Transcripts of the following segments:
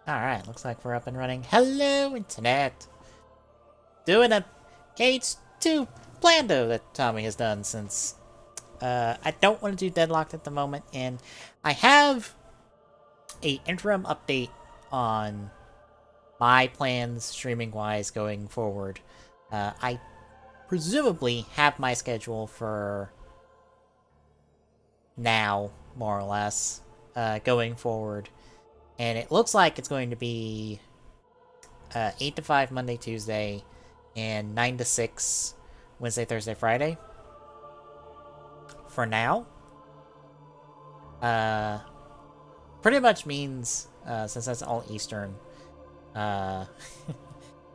Alright, looks like we're up and running. Hello, Internet! Doing a KH2 Plando that Tommy has done since I don't want to do Deadlocked at the moment, and I have a interim update on my plans streaming-wise going forward. I presumably have my schedule for now, more or less, going forward. And it looks like it's going to be 8 to 5 Monday, Tuesday, and 9 to 6 Wednesday, Thursday, Friday. For now. Pretty much means, since that's all Eastern, I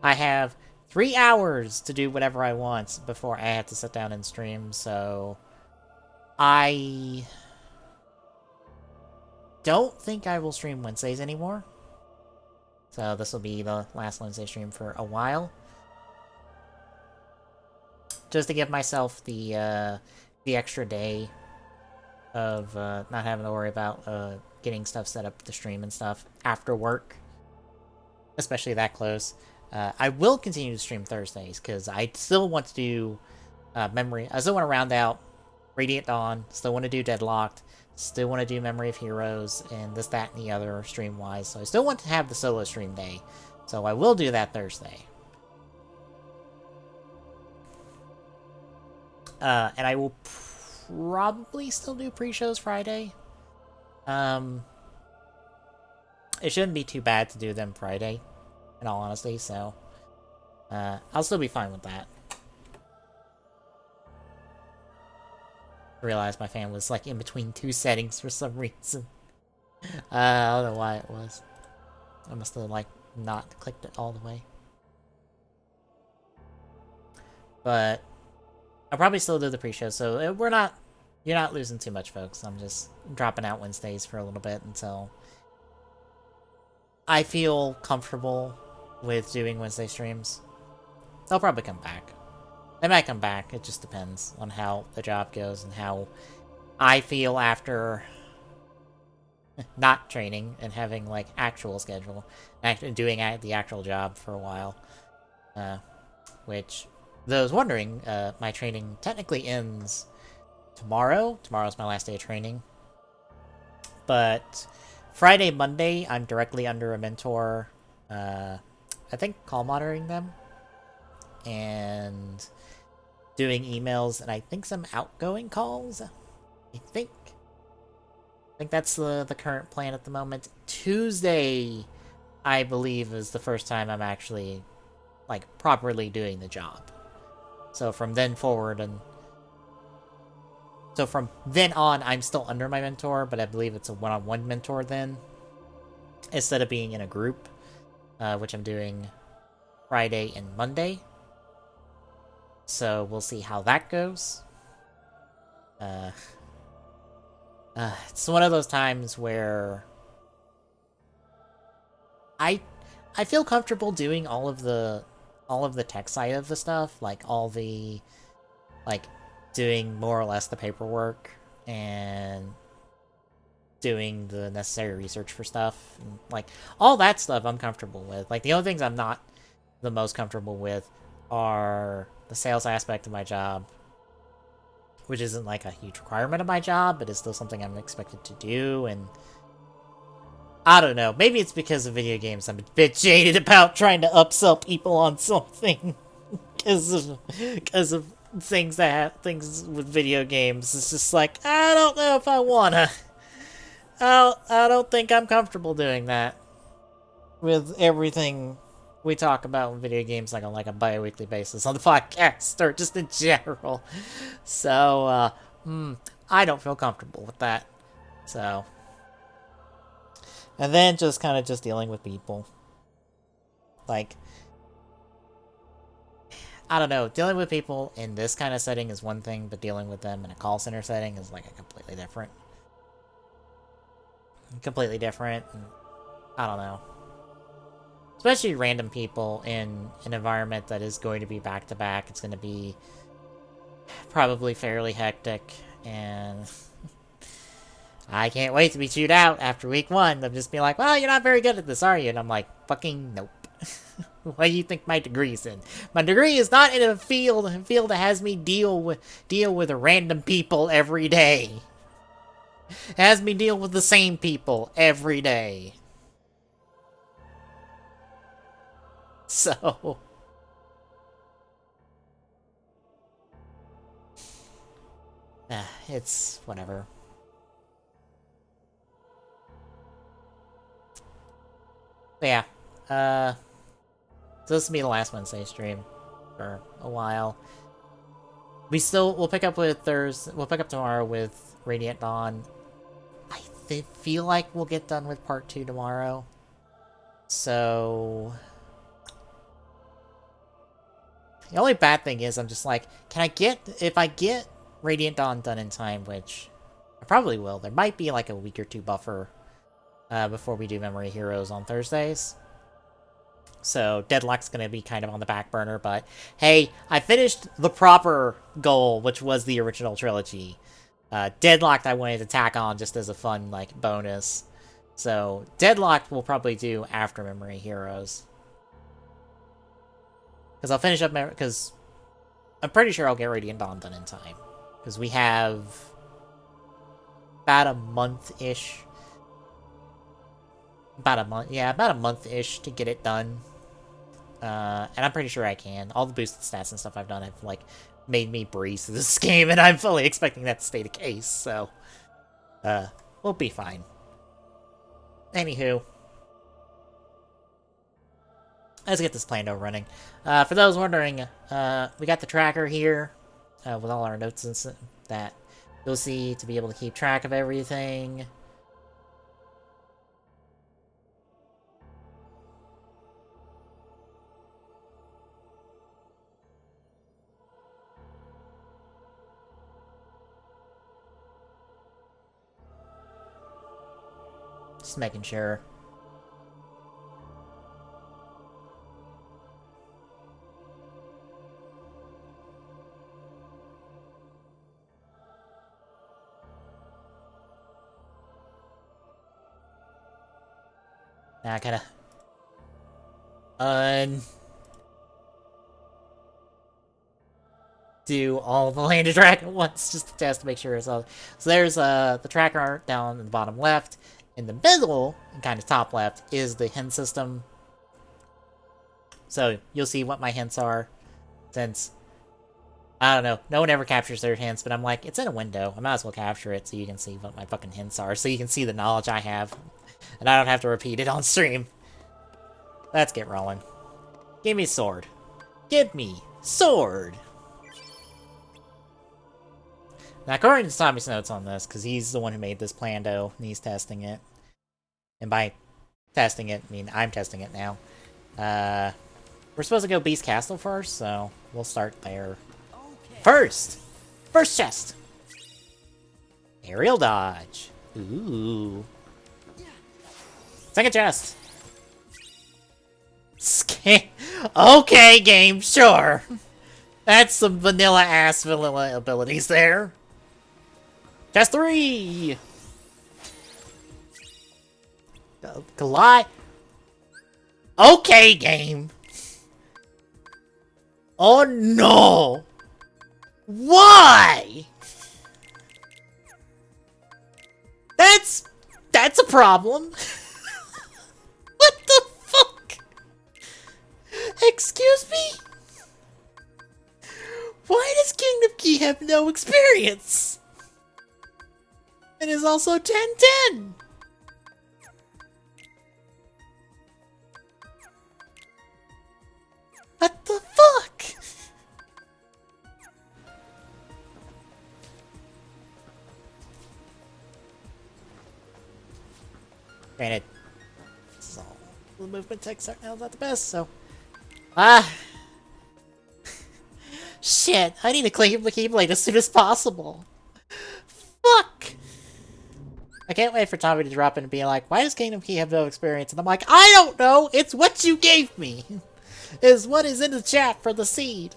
have 3 hours to do whatever I want before I have to sit down and stream, so I don't think I will stream Wednesdays anymore. So this will be the last Wednesday stream for a while. Just to give myself the extra day of not having to worry about getting stuff set up to stream and stuff after work. Especially that close. I will continue to stream Thursdays, because I still want to do Memory. I still want to round out Radiant Dawn, still want to do Deadlocked, still want to do Memory of Heroes, and this, that, and the other stream-wise. So I still want to have the solo stream day. So I will do that Thursday. And I will probably still do pre-shows Friday. It shouldn't be too bad to do them Friday, in all honesty, so I'll still be fine with that. I realized my fan was like in between 2 settings for some reason. I don't know why it was. I must have like not clicked it all the way. But I'll probably still do the pre-show, so you're not losing too much, folks. I'm just dropping out Wednesdays for a little bit until I feel comfortable with doing Wednesday streams. They'll probably come back. They might come back, it just depends on how the job goes and how I feel after not training and having, like, actual schedule. Doing the actual job for a while. Which, those wondering, my training technically ends tomorrow. Tomorrow's my last day of training. But Friday, Monday, I'm directly under a mentor, I think call monitoring them, and doing emails, and I think some outgoing calls. I think that's the current plan at the moment. Tuesday, I believe, is the first time I'm actually, like, properly doing the job. So from then forward, so from then on, I'm still under my mentor, but I believe it's a one-on-one mentor then, instead of being in a group, which I'm doing Friday and Monday. So we'll see how that goes. It's one of those times where I feel comfortable doing all of the tech side of the stuff, like doing more or less the paperwork and doing the necessary research for stuff, and like all that stuff I'm comfortable with. Like the only things I'm not the most comfortable with are the sales aspect of my job, which isn't like a huge requirement of my job, but it's still something I'm expected to do. And I don't know, maybe it's because of video games I'm a bit jaded about trying to upsell people on something because of things with video games. It's just like, I don't know if I wanna. I don't think I'm comfortable doing that with everything we talk about in video games, like on like a bi-weekly basis on the podcast, or just in general. So, I don't feel comfortable with that. So, and then just kind of just dealing with people. Like, I don't know, dealing with people in this kind of setting is one thing, but dealing with them in a call center setting is like a completely different. And I don't know. Especially random people in an environment that is going to be back-to-back. It's going to be probably fairly hectic, and I can't wait to be chewed out after week 1. Of just being like, well, you're not very good at this, are you? And I'm like, fucking nope. What do you think my degree's in? My degree is not in a field that has me deal with random people every day. It has me deal with the same people every day. So... it's whatever. But yeah, so this will be the last Wednesday stream for a while. We'll pick up with we'll pick up tomorrow with Radiant Dawn. I feel like we'll get done with part 2 tomorrow. So the only bad thing is I'm just like, if I get Radiant Dawn done in time, which I probably will, there might be like a week or 2 buffer before we do Memory Heroes on Thursdays. So Deadlock's going to be kind of on the back burner, but hey, I finished the proper goal, which was the original trilogy. Deadlocked I wanted to tack on just as a fun, like, bonus. So Deadlocked we'll probably do after Memory Heroes. Because I'll finish up because I'm pretty sure I'll get Radiant Dawn done in time. Because we have about a month-ish. About a month-ish to get it done. And I'm pretty sure I can. All the boosted stats and stuff I've done have, like, made me breeze through this game, and I'm fully expecting that to stay the case, so... we'll be fine. Anywho. Let's get this Plando running. For those wondering, we got the tracker here, with all our notes and that you'll see to be able to keep track of everything. Just making sure. Now I gotta do all the landed track at once just to test to make sure it's all. So there's the tracker down in the bottom left. In the middle, and kind of top left, is the hint system. So you'll see what my hints are. Since I don't know, no one ever captures their hints, but I'm like, it's in a window. I might as well capture it so you can see what my fucking hints are, so you can see the knowledge I have. And I don't have to repeat it on stream. Let's get rolling. Give me sword. Give me sword! Now, according to Tommy's notes on this, because he's the one who made this Plando, and he's testing it. And by testing it, I mean I'm testing it now. We're supposed to go Beast Castle first, so we'll start there. Okay. First chest! Aerial dodge. Ooh. Second chest. Okay, game, sure. That's some vanilla-ass vanilla abilities there. Chest 3! Collide. Okay, game. Oh no! Why? That's a problem. What the fuck? Excuse me? Why does Kingdom Key have no experience? It is also 10-10. What the fuck? Granted, this is all the movement text right now is not the best, so shit, I need to clean the Keyblade as soon as possible. Fuck! I can't wait for Tommy to drop in and be like, why does Kingdom Key have no experience? And I'm like, I don't know! It's what you gave me! Is what is in the chat for the seed.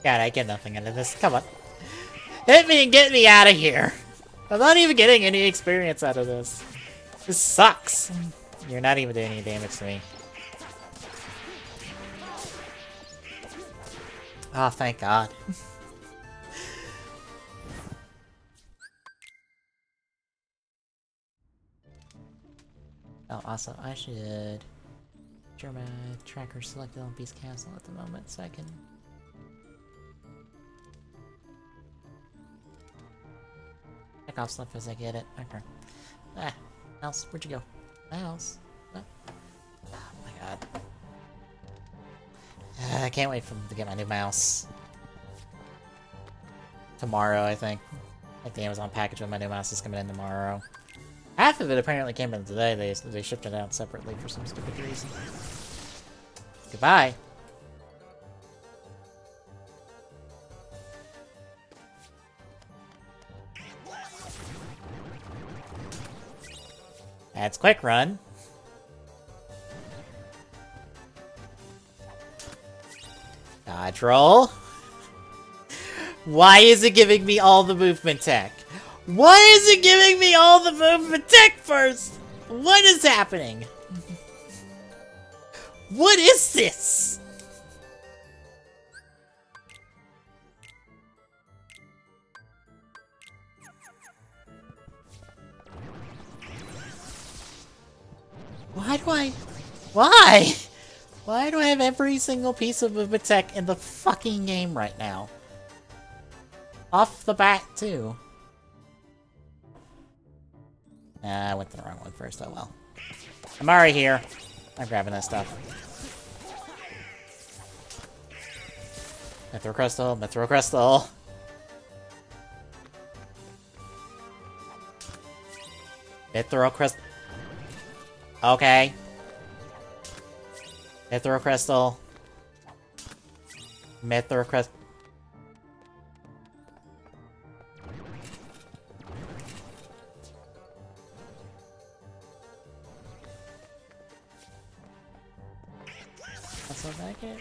God, I get nothing out of this. Come on. Hit me and get me out of here. I'm not even getting any experience out of this. This sucks. You're not even doing any damage to me. Oh, thank God. Oh, also, I should... Sure, my tracker selected on Beast Castle at the moment, so I can... check off stuff as I get it. Okay. Ah, mouse, where'd you go? Mouse? Oh, my God. I can't wait for them to get my new mouse. Tomorrow, I think. Like the Amazon package with my new mouse is coming in tomorrow. Half of it apparently came in today. They shipped it out separately for some stupid reason. Goodbye. That's quick run. Dodge roll. Why is it giving me all the movement tech? Why is it giving me all the movement tech first? What is happening? What is this? Why? Why do I have every single piece of movement tech in the fucking game right now? Off the bat, too. I went to the wrong one first, oh well. I'm already here. I'm grabbing that stuff. Mythril Crystal, Mythril Crystal. Mythril Crystal. Okay. Mythril Crystal. Mythril Crystal. That's what I get.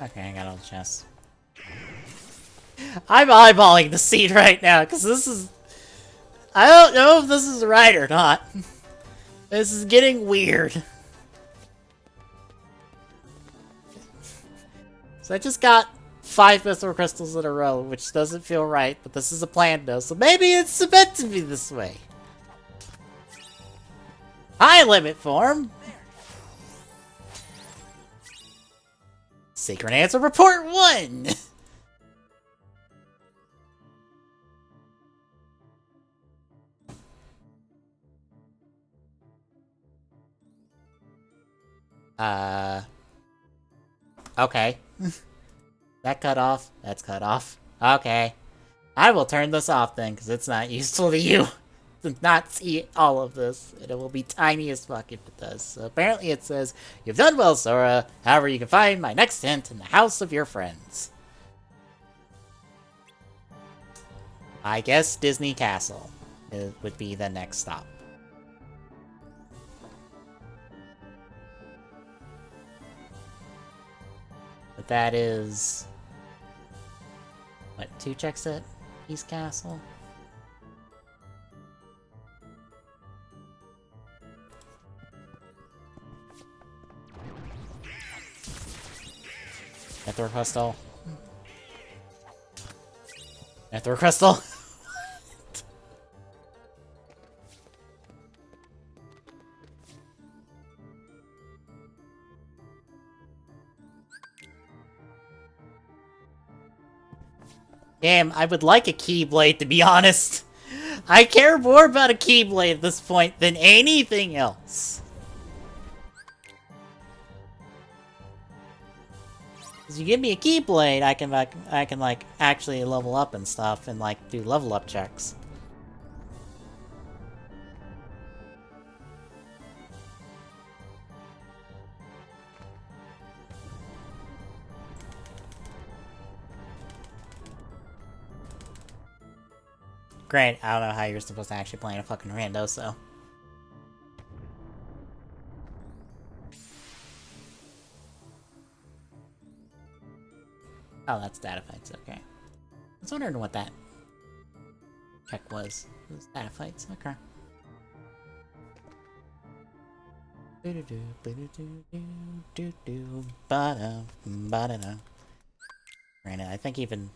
Okay, I got all the chests. I'm eyeballing the scene right now, because this is... I don't know if this is right or not. This is getting weird. So I just got 5 Mythril Crystals in a row, which doesn't feel right, but this is a Plando, so maybe it's meant to be this way. High limit form! Secret answer report 1! Okay. That cut off? That's cut off. Okay. I will turn this off then, because it's not useful to you. To not see all of this, and it will be tiny as fuck if it does. So apparently it says, "You've done well, Sora. However, you can find my next hint in the house of your friends." I guess Disney Castle would be the next stop. But that is... what, 2 checks at East Castle? Mythril Crystal. Mythril Crystal. Damn, I would like a Keyblade, to be honest. I care more about a Keyblade at this point than anything else. Cause you give me a Keyblade, I can like actually level up and stuff and like do level up checks. Great, I don't know how you're supposed to actually play in a fucking rando, so. Oh, that's data fights, okay. I was wondering what that check was. It was data fights, okay. Granted, I think even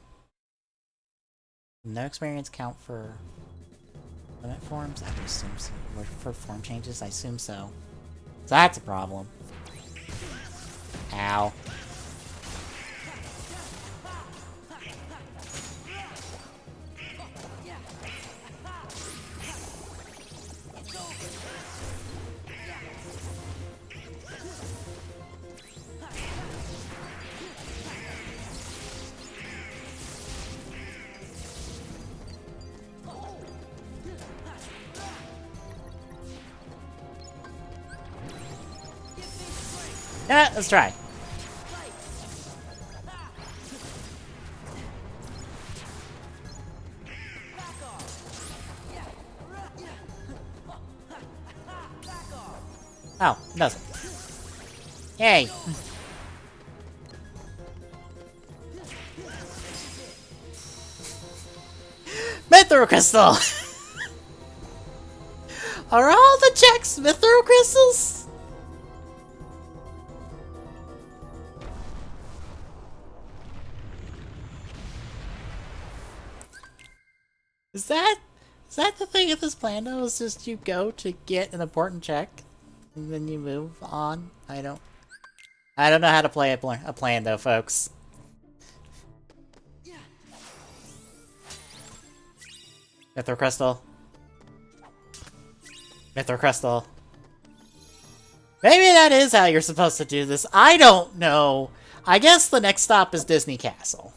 no experience count for limit forms? I would assume so. Or for form changes? I assume so. So that's a problem. Ow. Yeah, let's try. Oh, it doesn't. Yay! Mithril crystal! Are all the checks mithril crystals? Is that the thing of this Plando? Is just you go to get an important check and then you move on? I don't know how to play a Plando, folks. Mithril crystal. Mithril crystal. Maybe that is how you're supposed to do this. I don't know. I guess the next stop is Disney Castle.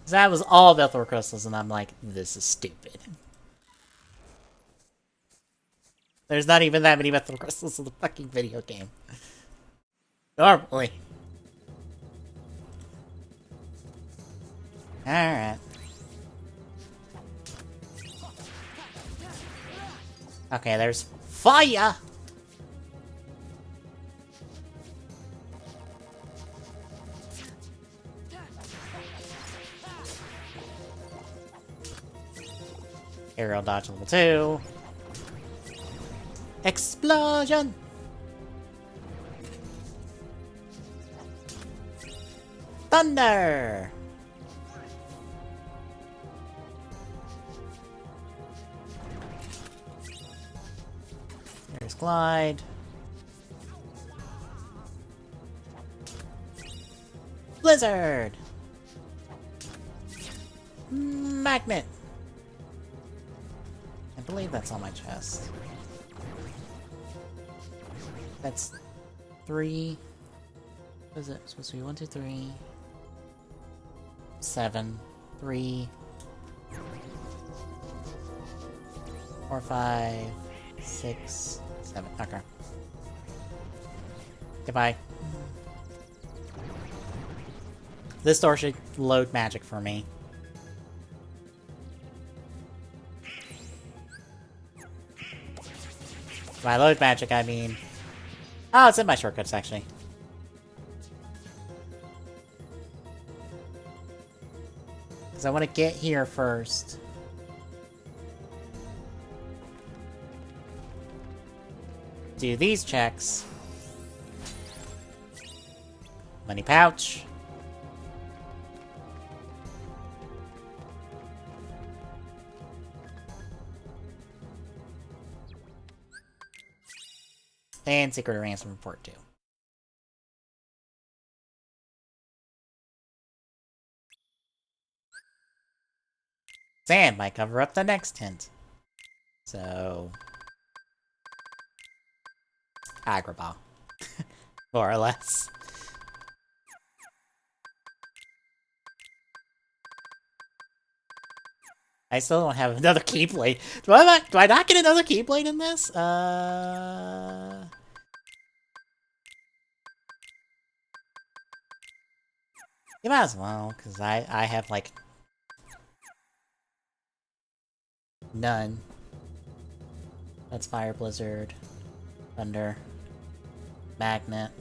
That was all Mithril crystals, and I'm like, this is stupid. There's not even that many Mithril crystals in the fucking video game. Normally. Alright. Okay, there's fire! Aerial dodge level 2. Explosion! Thunder! There's glide. Blizzard! Magnet! I believe that's on my chest. That's 3. What is it? It's supposed to be 1, 2, 3. 7. 3. 4, 5. 6. 7. Okay. Goodbye. This door should load magic for me. By load magic, I mean... Oh, it's in my shortcuts, actually. Because I want to get here first. Do these checks. Money pouch. And secret ransom report too. Sand might cover up the next hint. So... Agrabah. More or less. I still don't have another Keyblade. Do I not get another Keyblade in this? You might as well, because I have, like, none. That's Fire Blizzard, Thunder, Magnet.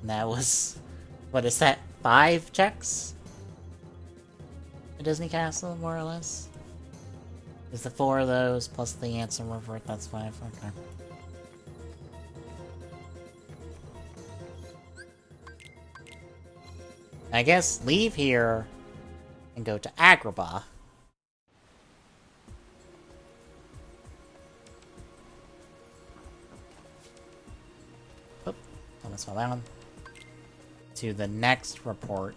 And that was... What is that? 5 checks? A Disney Castle, more or less? Is the 4 of those, plus the Answer Revert, that's 5. Okay. I guess leave here and go to Agrabah. Oop, almost fell down. To the next report.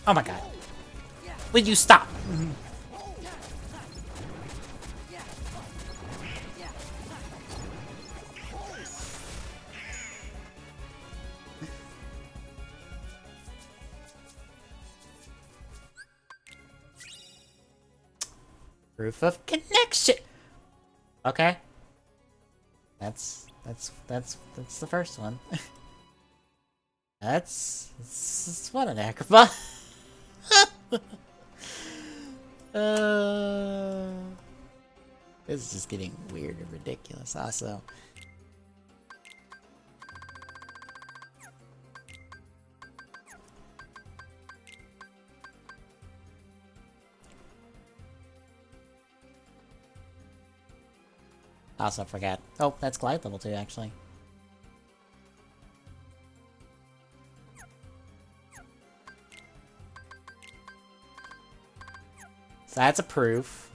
Oh my god. Will you stop? Proof of connection. Okay. That's the first one. That's what an acrobat. This is just getting weird and ridiculous. Also, forgot. Oh, that's Glide level 2, actually. So that's a proof.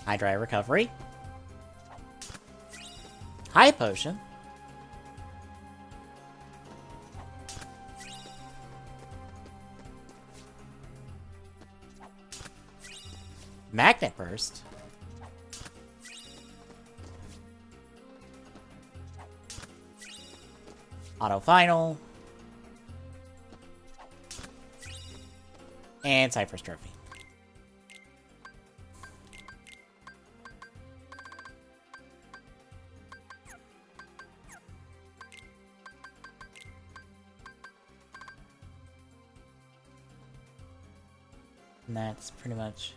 High Dry Recovery. High Potion. Magnet Burst. Auto Final. And Cypher's Trophy. And that's pretty much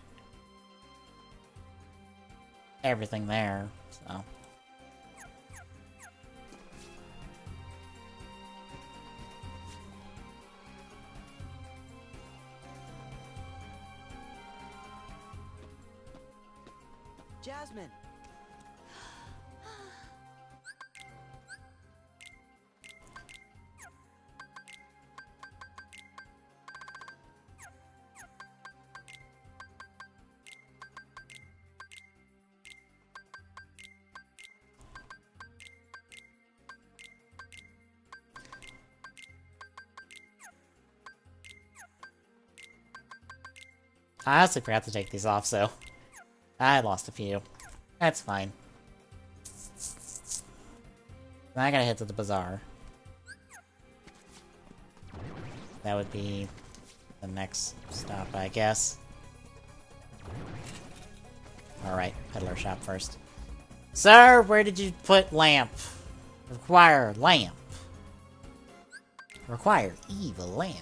everything there, so. Jasmine. I honestly forgot to take these off, so I lost a few. That's fine. Now I gotta head to the bazaar. That would be the next stop, I guess. Alright, peddler shop first. Sir, where did you put lamp? Require lamp. Require evil lamp.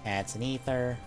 That's an ether.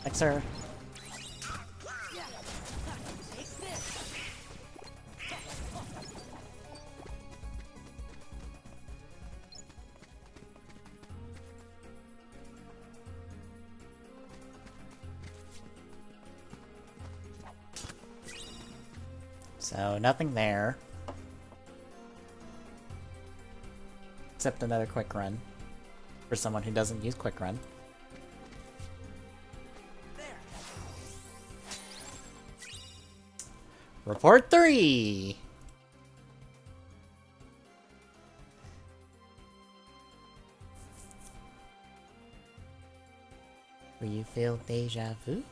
Thanks, sir. So, nothing there. Except another quick run. For someone who doesn't use quick run. Report 3! Do you feel deja vu?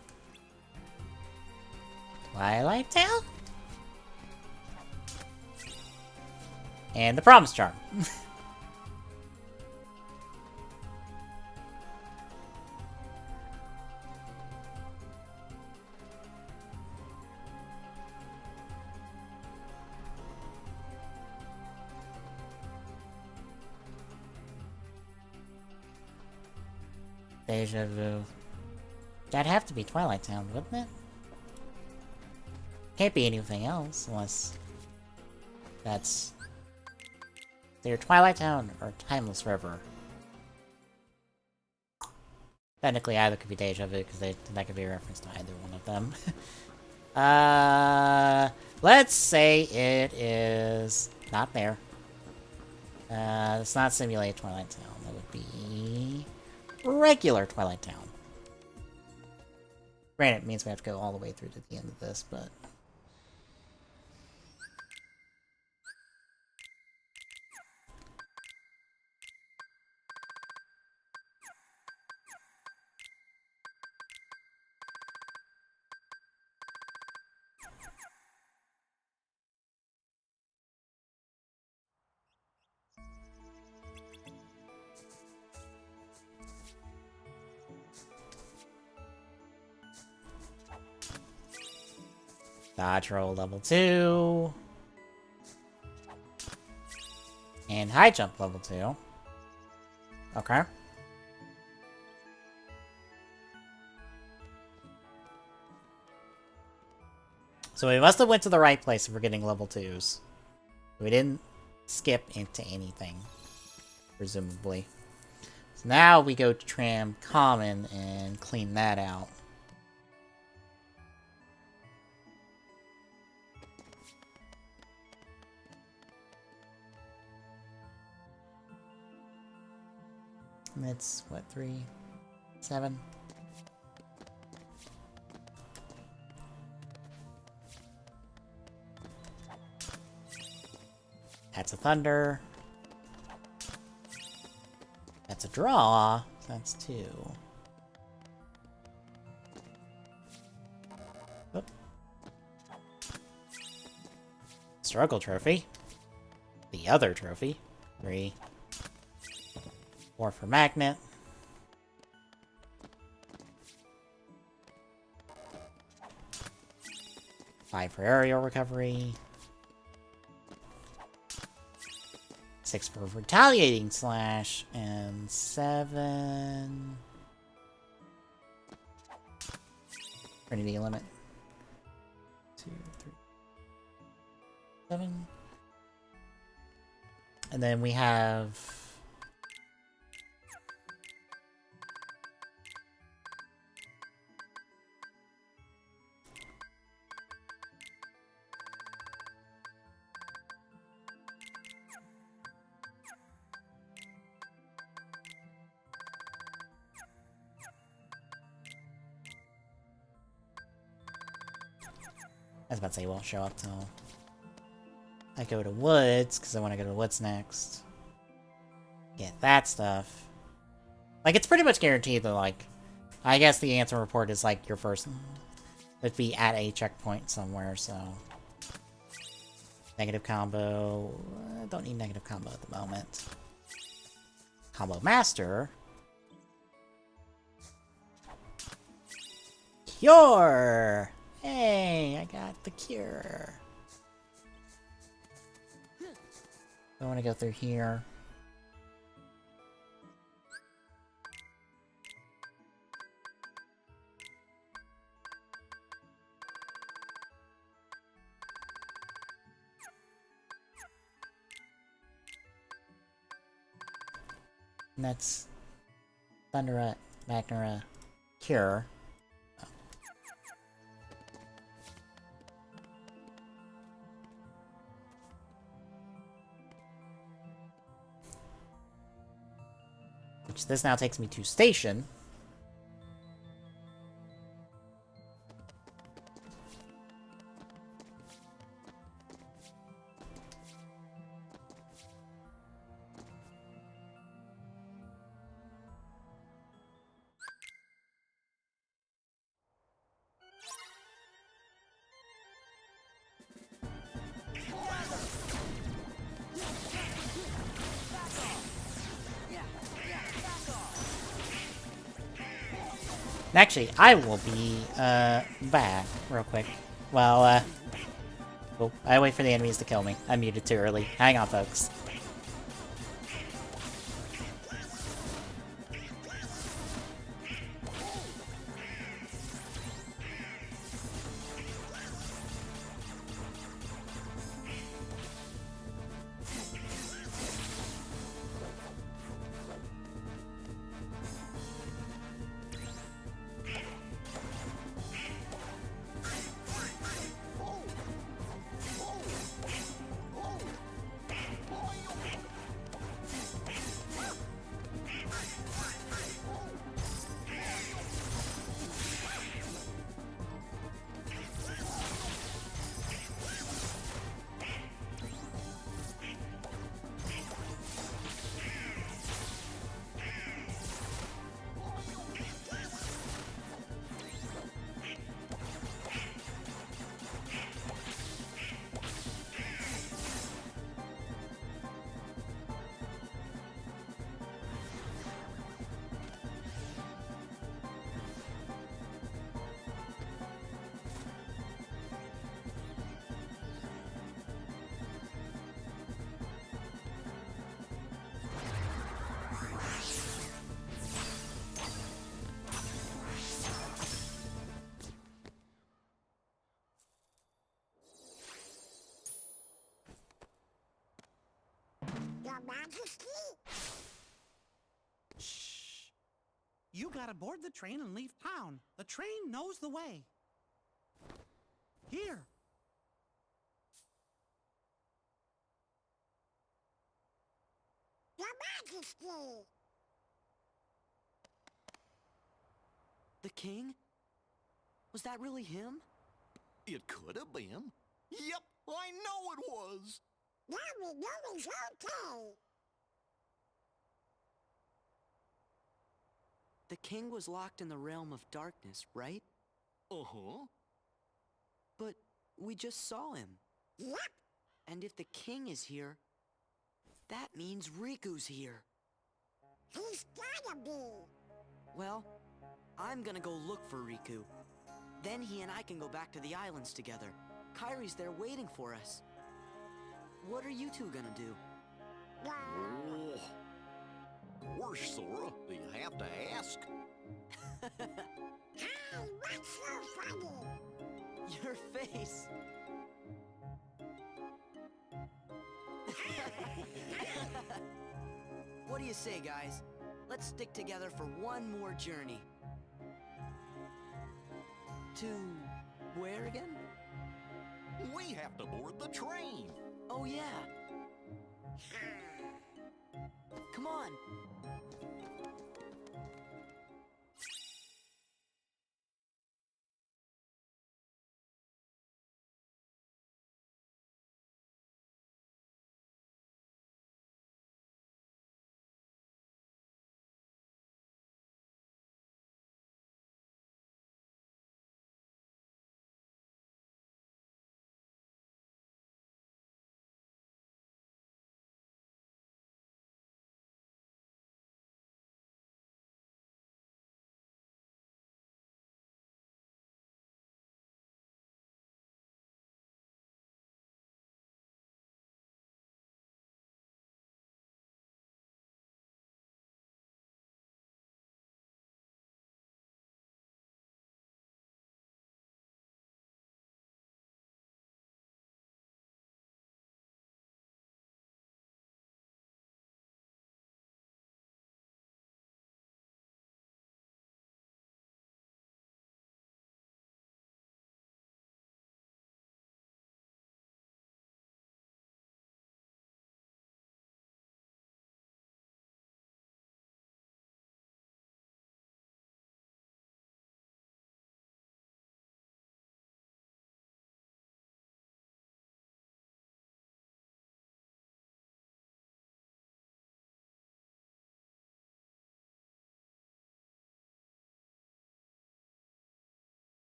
Twilight Town? And the Promise Charm. Deja vu. That'd have to be Twilight Town, wouldn't it? Can't be anything else, unless that's either Twilight Town or Timeless River. Technically, either could be Deja Vu, because that could be a reference to either one of them. Let's say it is not there. It's not Simulated Twilight Town. That would be regular Twilight Town. Granted, it means we have to go all the way through to the end of this, but... Dodge roll level 2. And high jump level 2. Okay. So we must have went to the right place if we're getting level 2s. We didn't skip into anything, presumably. So now we go to Tram Common and clean that out. And it's, what, 3? 7? That's a Thunder. That's a Draw. That's 2. Oop. Struggle Trophy. The other trophy. 3. 4 for magnet. Five for aerial recovery. 6 for retaliating slash, and 7 Trinity limit. 2, 3, 7. And then we have I was about to say it won't show up till I go to woods, because I want to go to woods next. Get that stuff. Like, it's pretty much guaranteed that, like, I guess the answer report is, like, your first... It'd be at a checkpoint somewhere, so... Negative combo... don't need negative combo at the moment. Combo master... Cure! Hey, I got the cure. I want to go through here. And that's Thundera, Magnera, Cure. Which this now takes me to station. Actually, I will be, back real quick. Well, oh, I wait for the enemies to kill me. I muted too early. Hang on, folks. Your Majesty? Shh. You gotta board the train and leave town. The train knows the way. Here. Your Majesty! The king? Was that really him? It could have been. Yep, I know it was. Now we know he's okay. The king was locked in the realm of darkness, right? Uh-huh. But we just saw him. Yep. And if the king is here, that means Riku's here. He's gotta be. Well, I'm gonna go look for Riku. Then he and I can go back to the islands together. Kairi's there waiting for us. What are you two gonna do? Oh. Of course, Sora. Do you have to ask? Hey, what's so funny? Your face. What do you say, guys? Let's stick together for one more journey. To where again? We have to board the train. Oh, yeah. Come on.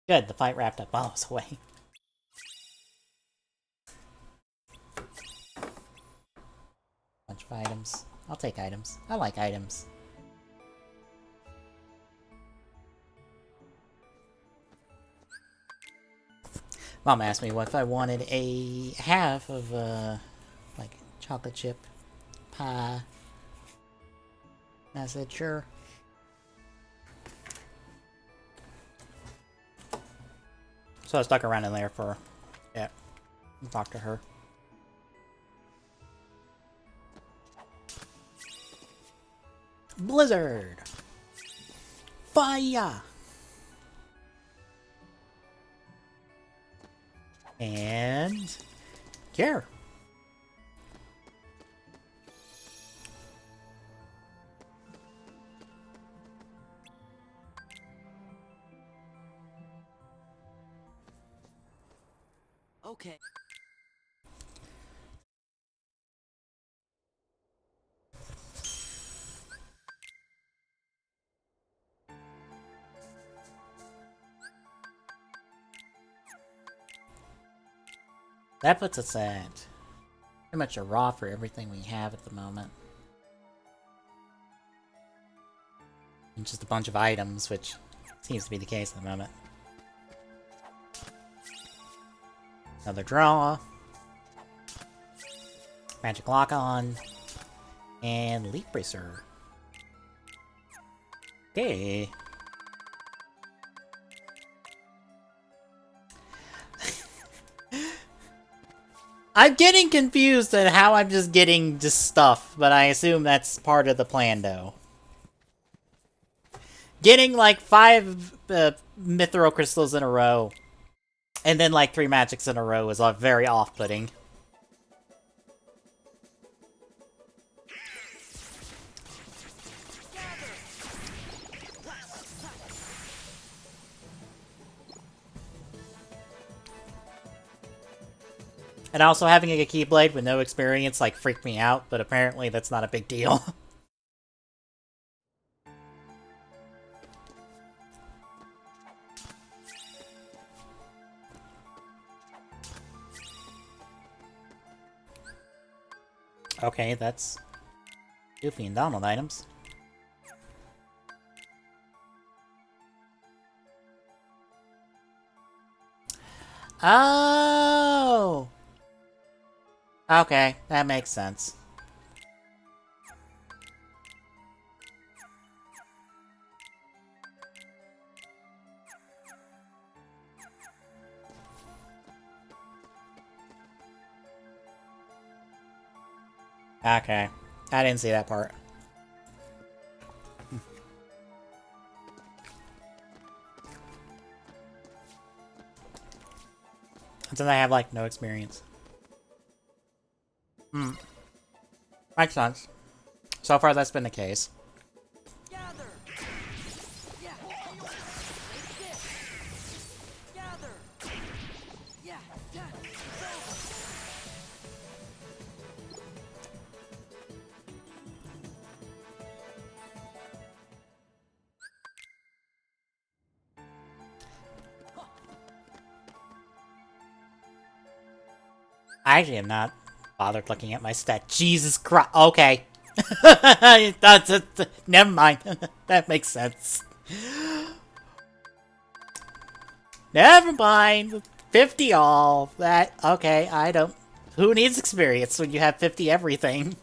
Good, the fight wrapped up while I was away. Bunch of items. I'll take items. I like items. Mom asked me what if I wanted a half of, like, chocolate chip pie. And I said, sure. So I stuck around in there for, yeah, talk to her. Blizzard! Fire! And care. Okay. That puts us at pretty much a raw for everything we have at the moment. And just a bunch of items, which seems to be the case at the moment. Another draw. Magic Lock On. And Leaf Bracer. Okay. I'm getting confused at how I'm just getting just stuff, but I assume that's part of the Plando. Getting like 5 Mithril Crystals in a row, and then like 3 Magics in a row is very off-putting. And also having a Keyblade with no experience like freaked me out, but apparently that's not a big deal. Okay, that's Goofy and Donald items. Oh! Okay, that makes sense. Okay. I didn't see that part. Since I have, like, no experience. Hmm. Makes sense. So far, that's been the case. Gather. Yeah. Like this. Gather. Yeah. Yeah. I actually am not bothered looking at my stat. Jesus Christ. Okay. That's never mind. That makes sense. Never mind. 50 all. That, okay, I don't... Who needs experience when you have 50 everything?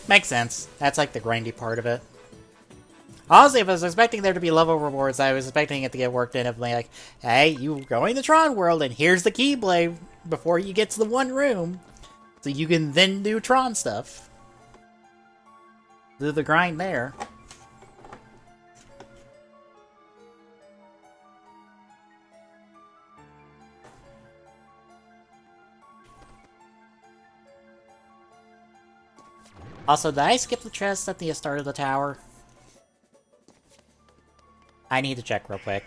Makes sense. That's like the grindy part of it. Honestly, if I was expecting there to be level rewards, I was expecting it to get worked in of like, hey, you going to Tron World, and here's the Keyblade before you get to the one room, so you can then do Tron stuff. Do the grind there. Also, did I skip the chest at the start of the tower? I need to check real quick.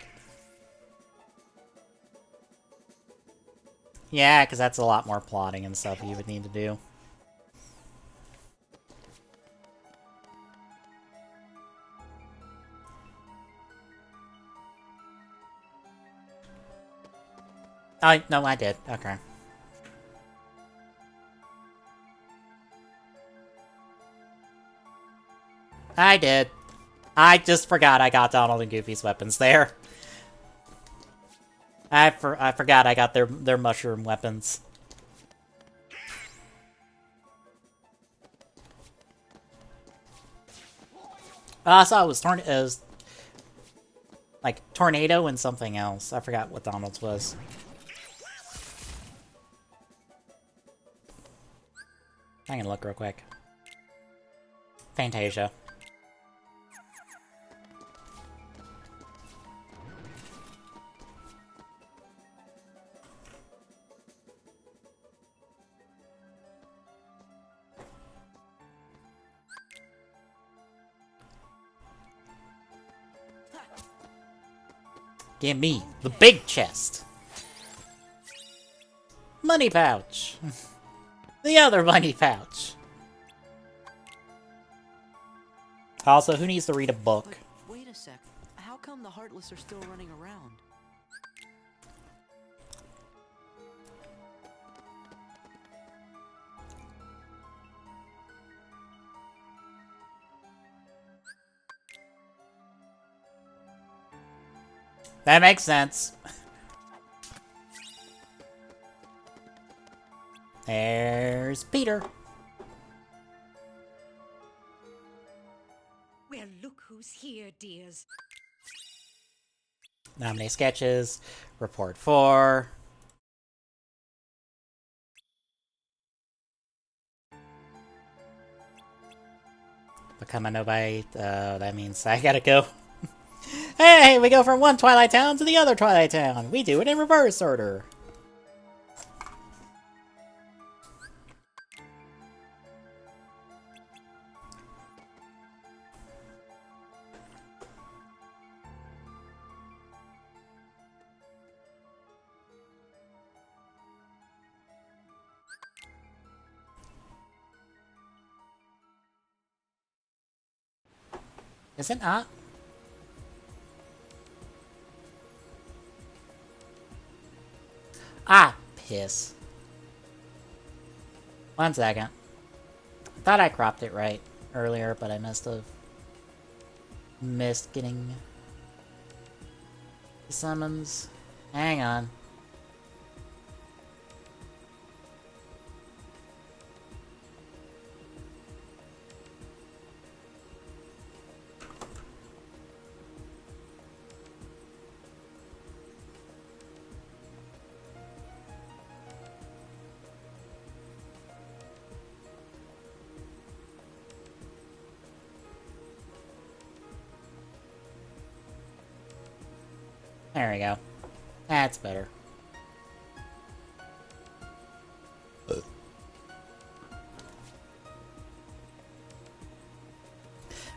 Yeah, because that's a lot more plotting and stuff you would need to do. Oh, no, I did. Okay. I did. I just forgot I got Donald and Goofy's weapons there. I forgot I got their mushroom weapons. I saw it was like tornado and something else. I forgot what Donald's was. I'm gonna look real quick. Fantasia. Give me the big chest. Money pouch. The other money pouch. Also, who needs to read a book? But wait a sec. How come the Heartless are still running around? That makes sense. There's Peter. Well, look who's here, dears. Nominate sketches. Report 4. Become a nobody. That means I gotta go. Hey, we go from one Twilight Town to the other Twilight Town. We do it in reverse order. Is it not? Ah, piss. 1 second. I thought I cropped it right earlier, but I must have missed getting the summons. Hang on. There we go. That's better.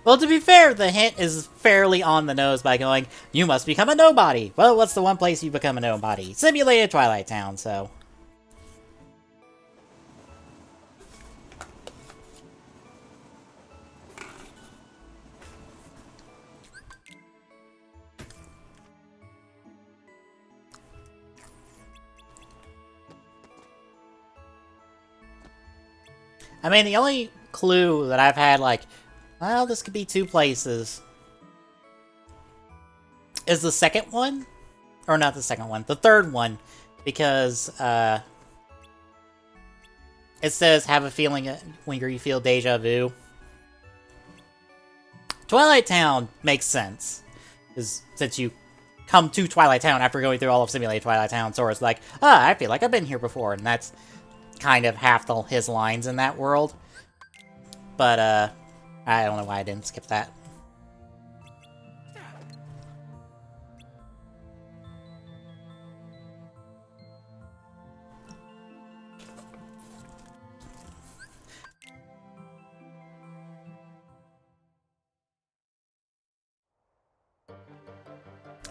Well, to be fair, the hint is fairly on the nose by going, you must become a nobody. Well, what's the one place you become a nobody? Simulated Twilight Town, so... I mean, the only clue that I've had, like, well, this could be 2 places, is the second one. Or not the second one, the third one. Because, it says, have a feeling when you feel deja vu. Twilight Town makes sense. Since you come to Twilight Town after going through all of Simulated Twilight Town, so it's like, I feel like I've been here before, and that's kind of half his lines in that world. But, I don't know why I didn't skip that.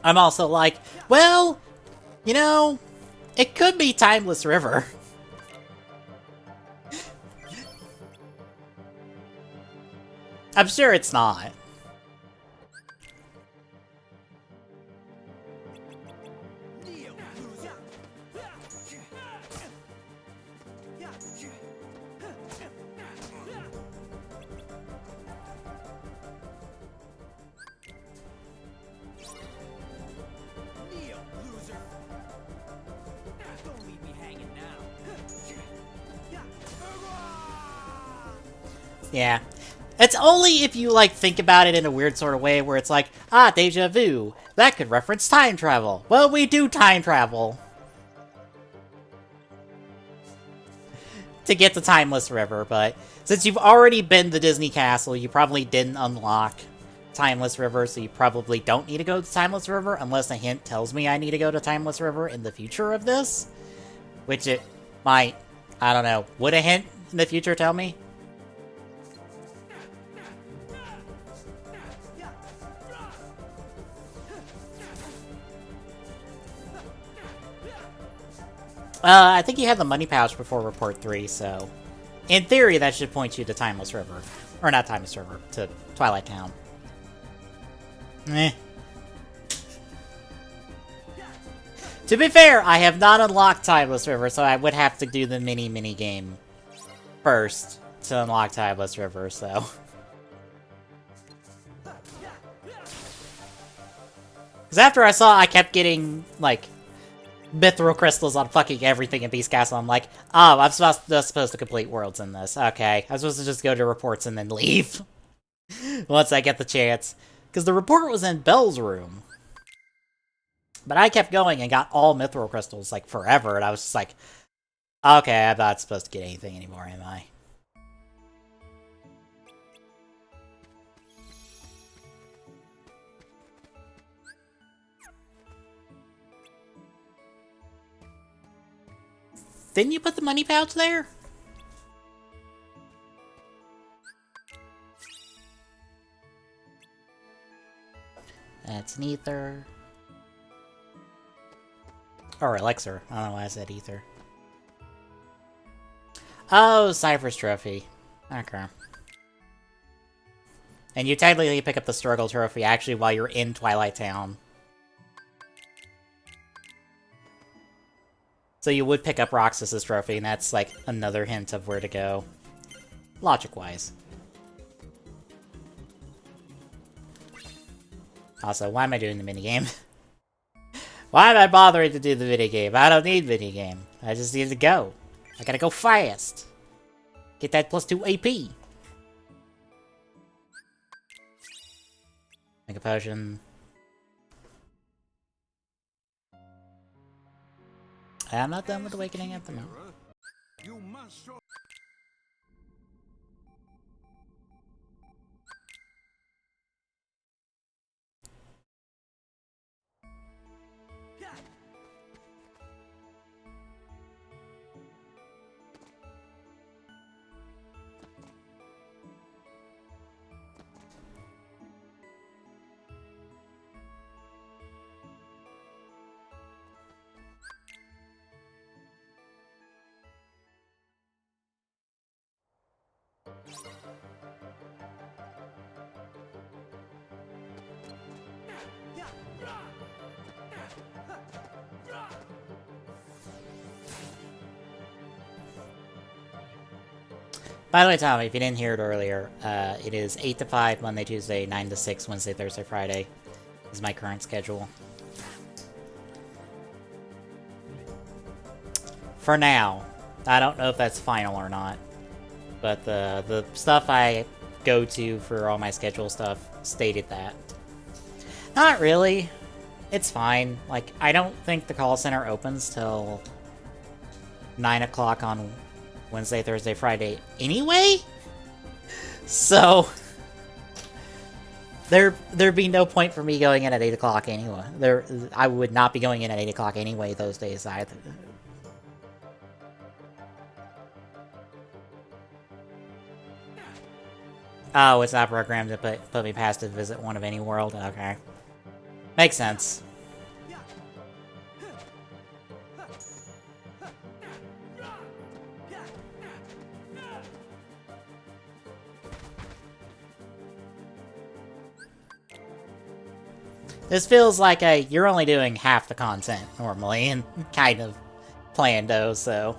I'm also like, well, you know, it could be Timeless River. I'm sure it's not. Yeah. It's only if you, like, think about it in a weird sort of way where it's like, deja vu. That could reference time travel. Well, we do time travel. To get to Timeless River, but since you've already been to Disney Castle, you probably didn't unlock Timeless River, so you probably don't need to go to Timeless River unless a hint tells me I need to go to Timeless River in the future of this. Which it might. I don't know. Would a hint in the future tell me? I think you had the money pouch before Report 3, so... in theory, that should point you to Timeless River. Or not Timeless River, to Twilight Town. Eh. To be fair, I have not unlocked Timeless River, so I would have to do the mini game first to unlock Timeless River, so... because after I kept getting, like... mithril crystals on fucking everything in Beast Castle. I'm like, oh, I'm supposed to complete worlds in this. Okay, I'm supposed to just go to reports and then leave. Once I get the chance. Because the report was in Belle's room. But I kept going and got all mithril crystals, like, forever. And I was just like, okay, I'm not supposed to get anything anymore, am I? Didn't you put the money pouch there? That's an ether. Or elixir. I don't know why I said ether. Oh, Cypher's Trophy. Okay. And you technically pick up the struggle trophy actually while you're in Twilight Town. So you would pick up Roxas's trophy, and that's like another hint of where to go. Logic-wise. Also, why am I doing the minigame? Why am I bothering to do the minigame? I don't need minigame. I just need to go. I gotta go fast. Get that +2 AP. Make a potion. I'm not done with Awakening at the moment. You must show. By the way, Tom, if you didn't hear it earlier, it is 8 to 5, Monday, Tuesday, 9 to 6, Wednesday, Thursday, Friday, is my current schedule. For now. I don't know if that's final or not. But the stuff I go to for all my schedule stuff stated that. Not really. It's fine. Like, I don't think the call center opens till 9 o'clock on Wednesday, Thursday, Friday anyway? So there'd be no point for me going in at 8 o'clock anyway. I would not be going in at 8 o'clock anyway those days either. Oh, it's not programmed to put me past to visit one of any world? Okay. Makes sense. This feels like you're only doing half the content normally, and kind of Plando, so.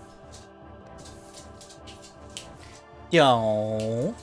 Yo. No.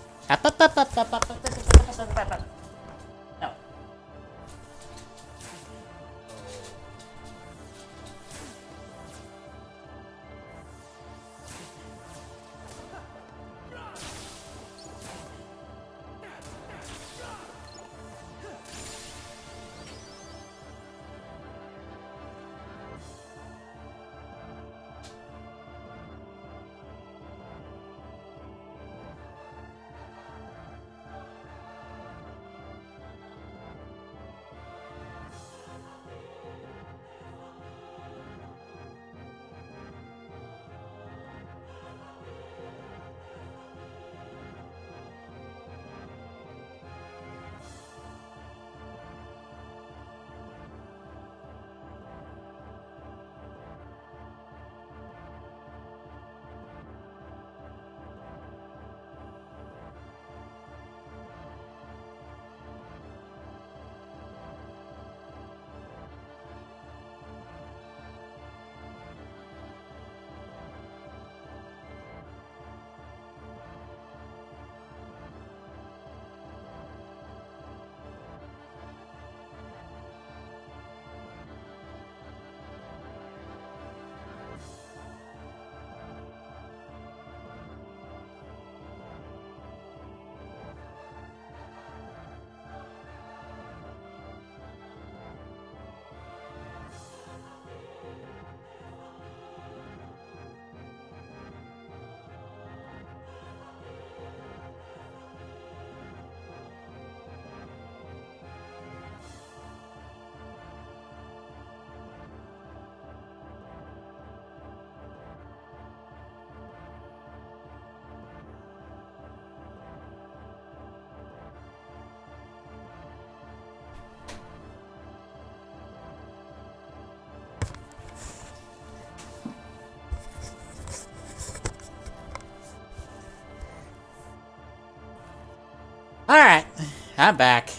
I'm back.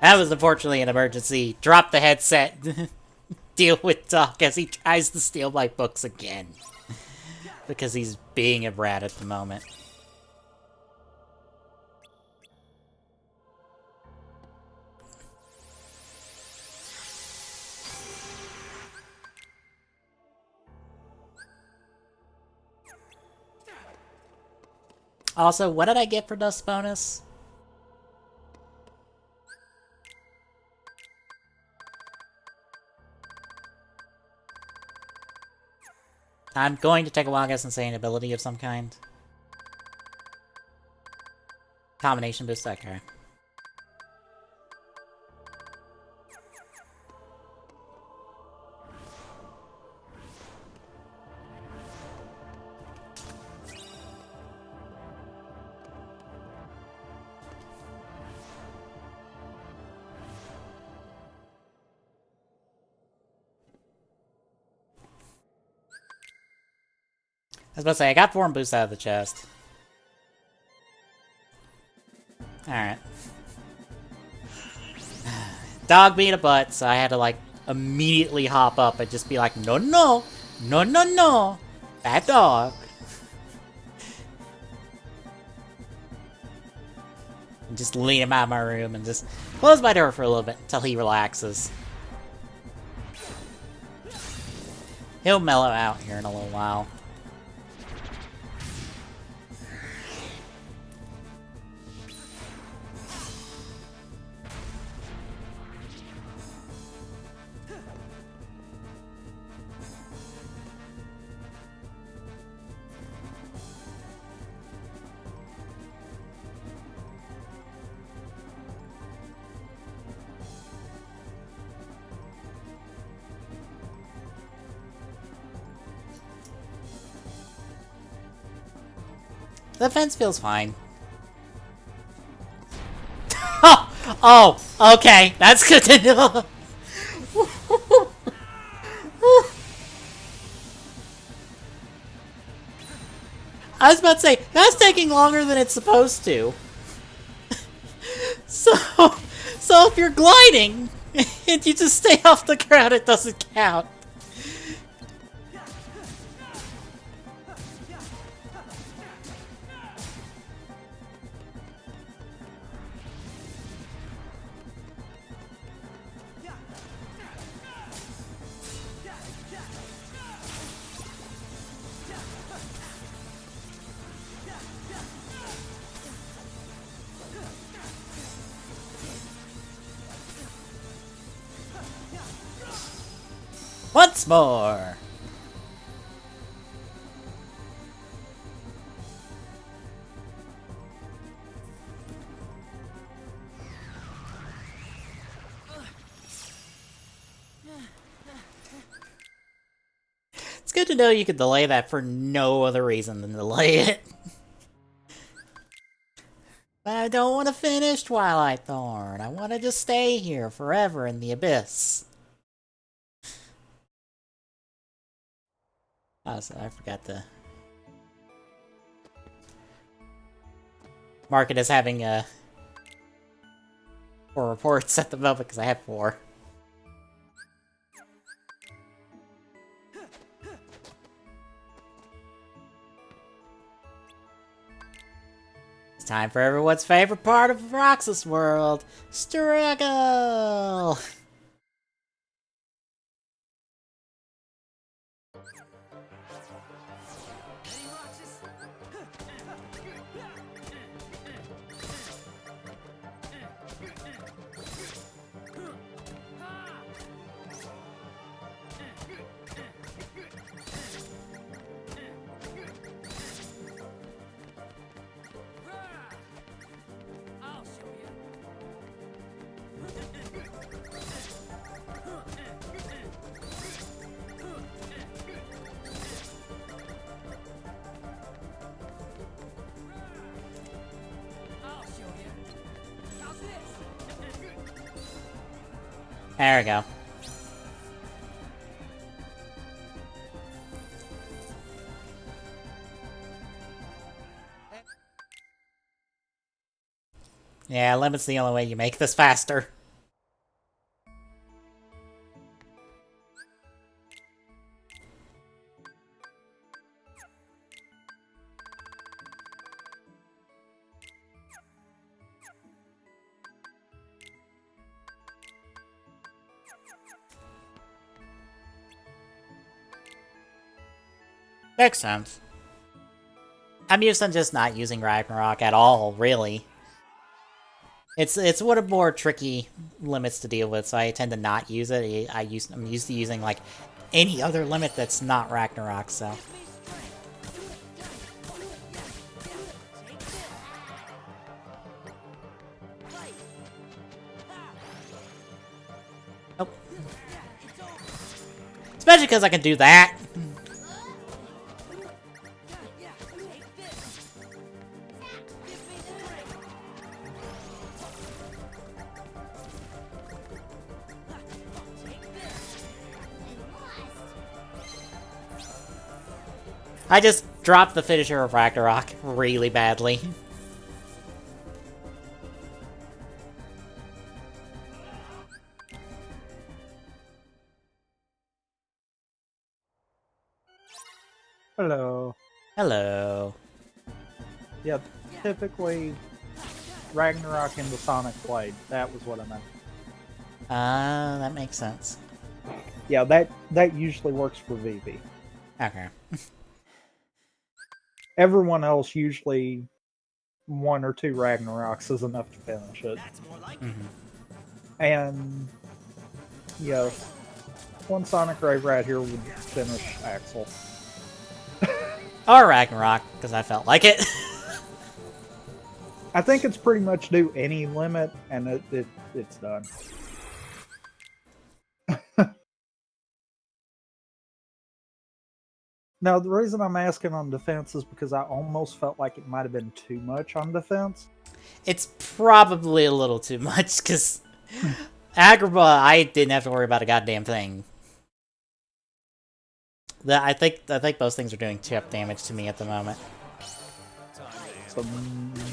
That was unfortunately an emergency. Drop the headset. Deal with Doc as he tries to steal my books again. Because he's being a brat at the moment. Also, what did I get for dust bonus? I'm going to take a wild guess and say an ability of some kind. Combination boost, okay. I was about to say, I got form boost out of the chest. Alright. Dog being a butt, so I had to, like, immediately hop up and just be like, no, no, no, no, no, bad dog. And just lean him out of my room and just close my door for a little bit until he relaxes. He'll mellow out here in a little while. The fence feels fine. Oh, okay, that's good to know. I was about to say, that's taking longer than it's supposed to. So if you're gliding, and you just stay off the ground, it doesn't count. Once more! It's good to know you could delay that for no other reason than delay it. But I don't want to finish Twilight Thorn. I want to just stay here forever in the abyss. Oh, so I forgot to mark it as having 4 reports at the moment because I have 4. It's time for everyone's favorite part of Roxas World, struggle. There we go. Yeah, limit's the only way you make this faster. Makes sense. I'm used to just not using Ragnarok at all, really. It's one of more tricky limits to deal with, so I tend to not use it. I'm used to using like any other limit that's not Ragnarok, so. Oh. Especially because I can do that. I just dropped the finisher of Ragnarok really badly. Hello. Hello. Yeah, typically Ragnarok into Sonic Blade. That was what I meant. That makes sense. Yeah, that usually works for VV. Okay. Everyone else usually 1 or 2 Ragnaroks is enough to finish it. And yeah, 1 Sonic Ray right here would finish Axel. Or Ragnarok, because I felt like it. I think it's pretty much do any limit, and it's done. Now, the reason I'm asking on defense is because I almost felt like it might have been too much on defense. It's probably a little too much, because Agrabah, I didn't have to worry about a goddamn thing. I think those things are doing chip damage to me at the moment. So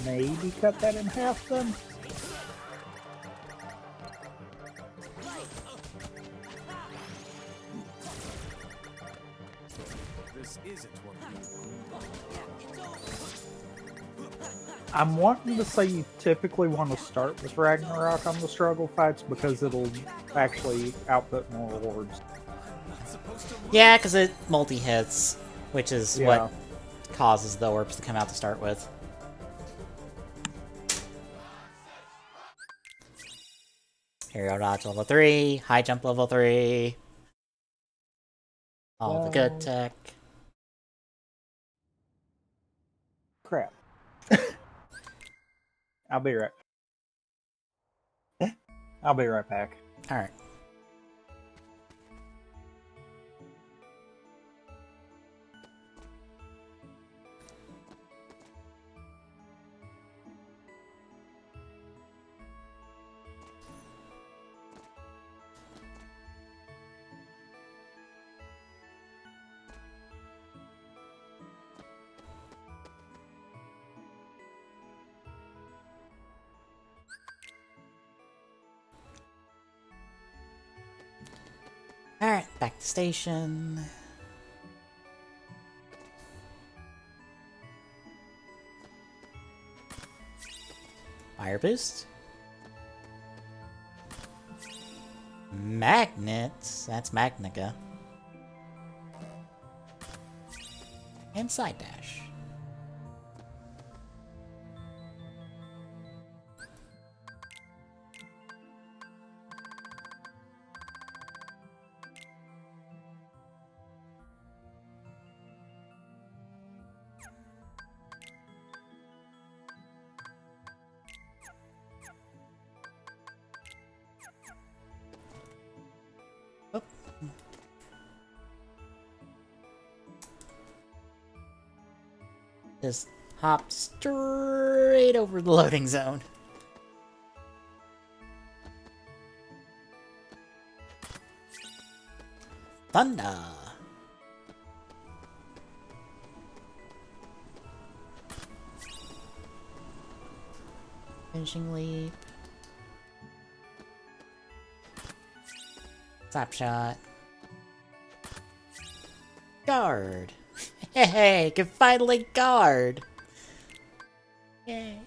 maybe cut that in half then? I'm wanting to say you typically want to start with Ragnarok on the struggle fights because it'll actually output more rewards. Yeah, because it multi-hits, which is what causes the orbs to come out to start with. Hero dodge level 3, high jump level 3. All the good tech. Crap. I'll be right back. Alright. Alright, back to station. Fire boost. Magnets. That's Magnica. And side dash. Oh. Just hop straight over the loading zone. Thunder. Vanishing Leap. Slap Shot. Guard. Hey, can finally guard. Yay.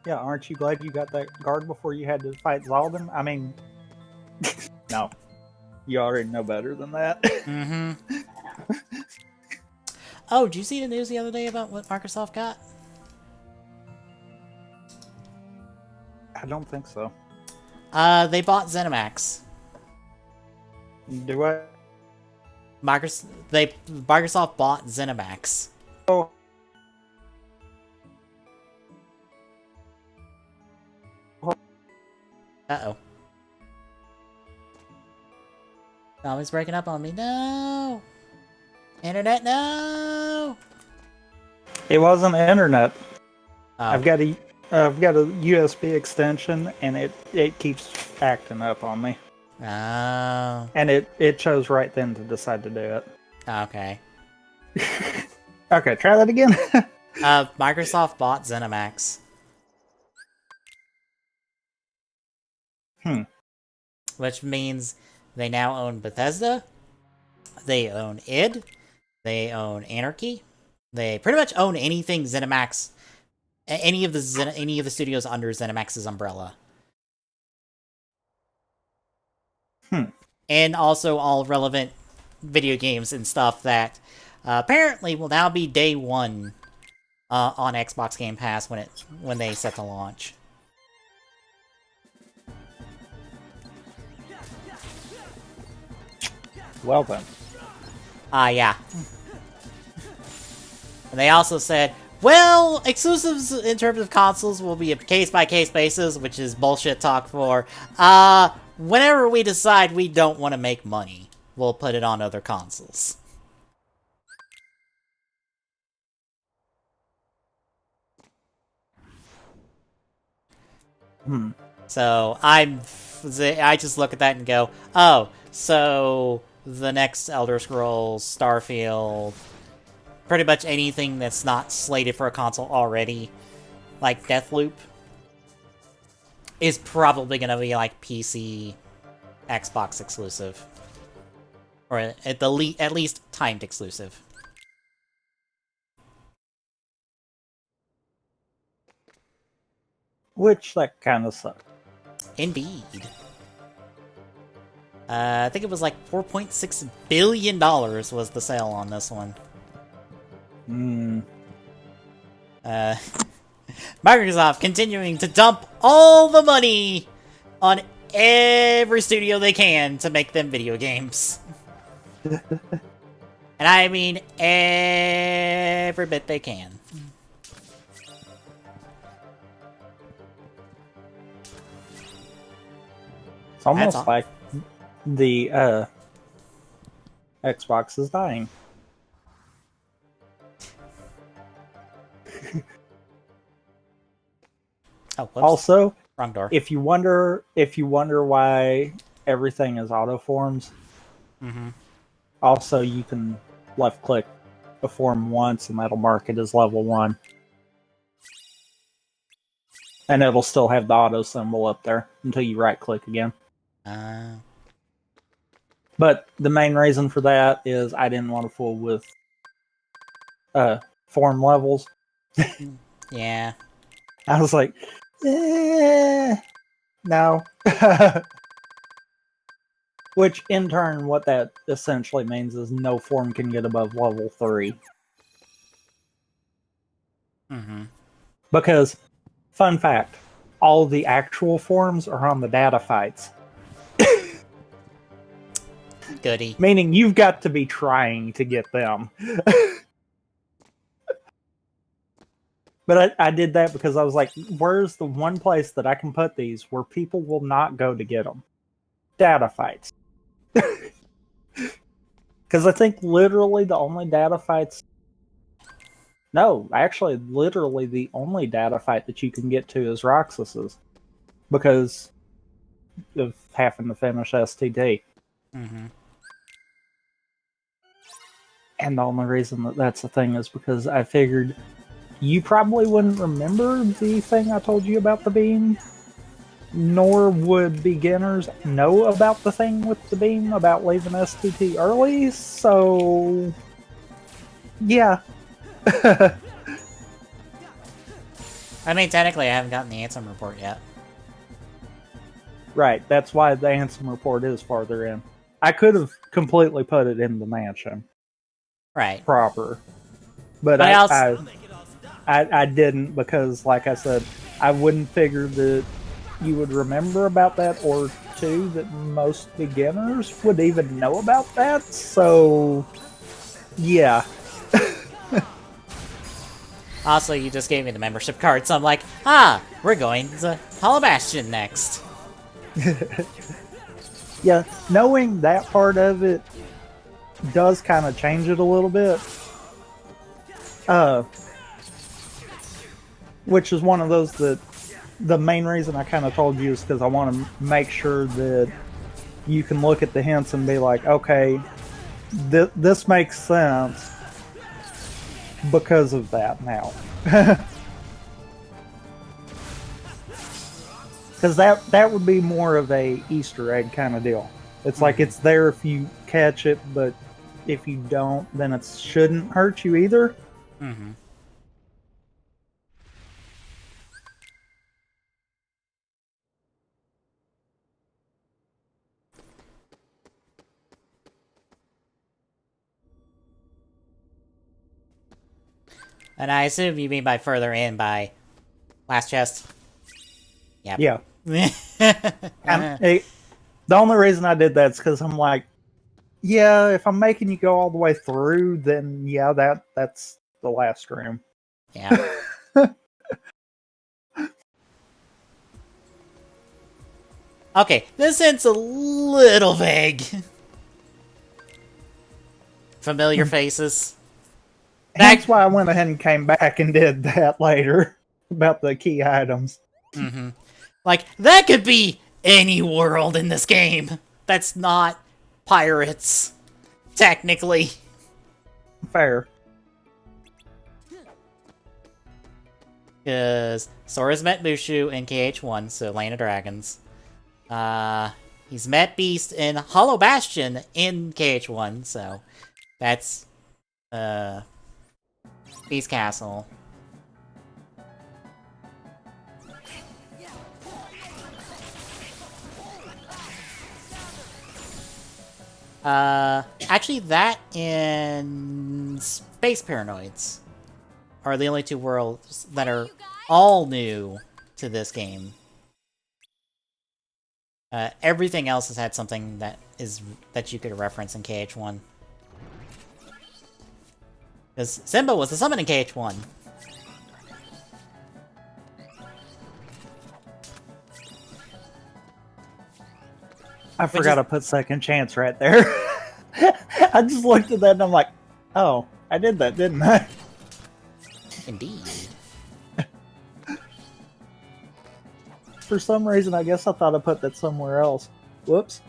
Yeah, aren't you glad you got that guard before you had to fight Zaldin? I mean, no. You already know better than that. Mm-hmm. Oh, did you see the news the other day about what Microsoft got? I don't think so. They bought ZeniMax. Do I? Microsoft bought ZeniMax. Oh. Uh-oh. Tommy's breaking up on me. No! Internet, no! It wasn't internet. Oh. I've got a USB extension, and it keeps acting up on me. Oh. And it chose right then to decide to do it. Okay. Okay, try that again. Microsoft bought ZeniMax. Which means they now own Bethesda. They own id. They own Anarchy. They pretty much own anything ZeniMax. Any of the studios under ZeniMax's umbrella. And also all relevant video games and stuff that apparently will now be day one on Xbox Game Pass when they set to launch. Well then. Yeah. And they also said, well, exclusives in terms of consoles will be a case-by-case basis, which is bullshit talk for, whenever we decide we don't want to make money, we'll put it on other consoles. So, I just look at that and go, oh, so the next Elder Scrolls, Starfield, pretty much anything that's not slated for a console already, like Deathloop, is probably going to be like PC, Xbox exclusive. Or at least timed exclusive. Which, that kind of sucks. Indeed. I think it was like $4.6 billion was the sale on this one. Microsoft continuing to dump all the money on every studio they can to make them video games. And I mean every bit they can. It's almost like the Xbox is dying. Oh, whoops. Also, wrong door. If you wonder why everything is auto forms, also you can left click a form once and that'll mark it as level 1. And it'll still have the auto symbol up there until you right click again. But the main reason for that is I didn't want to fool with form levels. Yeah. I was like, no. Which, in turn, what that essentially means is no form can get above level 3. Because, fun fact, all the actual forms are on the data fights. Goody. Meaning you've got to be trying to get them. But I did that because I was like, where's the one place that I can put these where people will not go to get them? Data fights. Because I think literally the only data fights... No, actually, literally the only data fight that you can get to is Roxas's. Because of having to finish STT. And the only reason that that's the thing is because I figured you probably wouldn't remember the thing I told you about the beam, nor would beginners know about the thing with the beam about leaving STT early, so yeah. I mean, technically, I haven't gotten the Ansem report yet. Right, that's why the Ansem report is farther in. I could have completely put it in the mansion Right. proper, but I didn't because, like I said, I wouldn't figure that you would remember about that, or two, that most beginners would even know about that, so yeah. Also, you just gave me the membership card, so I'm like, ah, we're going to Hollow Bastion next. Yeah, knowing that part of it does kind of change it a little bit. Which is one of those that the main reason I kind of told you is because I want to make sure that you can look at the hints and be like, okay, this makes sense because of that now. Because that would be more of a Easter egg kind of deal. It's like it's there if you catch it, but if you don't, then it shouldn't hurt you either. Mm-hmm. And I assume you mean by further in by last chest? Yep. Yeah. The only reason I did that is because I'm like, yeah, if I'm making you go all the way through, then yeah, that's the last room. Yeah. Okay, this hint's a little vague. Familiar faces. That's why I went ahead and came back and did that later about the key items. Mm-hmm. Like, that could be any world in this game that's not pirates, technically. Fair. Because Sora's met Mushu in KH1, so Lane of Dragons. He's met Beast in Hollow Bastion in KH1, so that's Beast Castle. Actually, that and Space Paranoids are the only two worlds that are all new to this game. Everything else has had something that you could reference in KH1. Because Simba was the summon in KH1. I forgot to put second chance right there. I just looked at that and I'm like, oh, I did that, didn't I? Indeed. For some reason, I guess I thought I put that somewhere else. Whoops.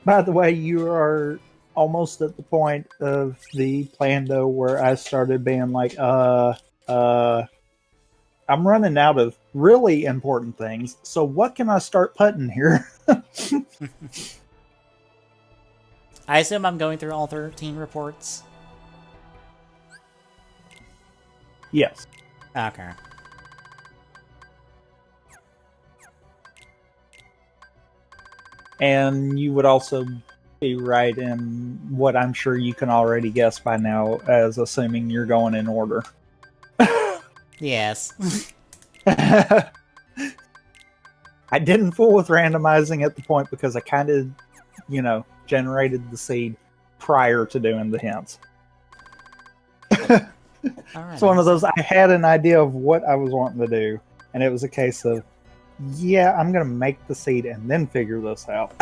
By the way, you are almost at the point of the Plando where I started being like, I'm running out of really important things, so what can I start putting here? I assume I'm going through all 13 reports? Yes. Okay. And you would also be right in what I'm sure you can already guess by now, as assuming you're going in order. Yes. I didn't fool with randomizing at the point because I kind of, generated the seed prior to doing the hints. It's one of those, I had an idea of what I was wanting to do, and it was a case of, yeah, I'm going to make the seed and then figure this out.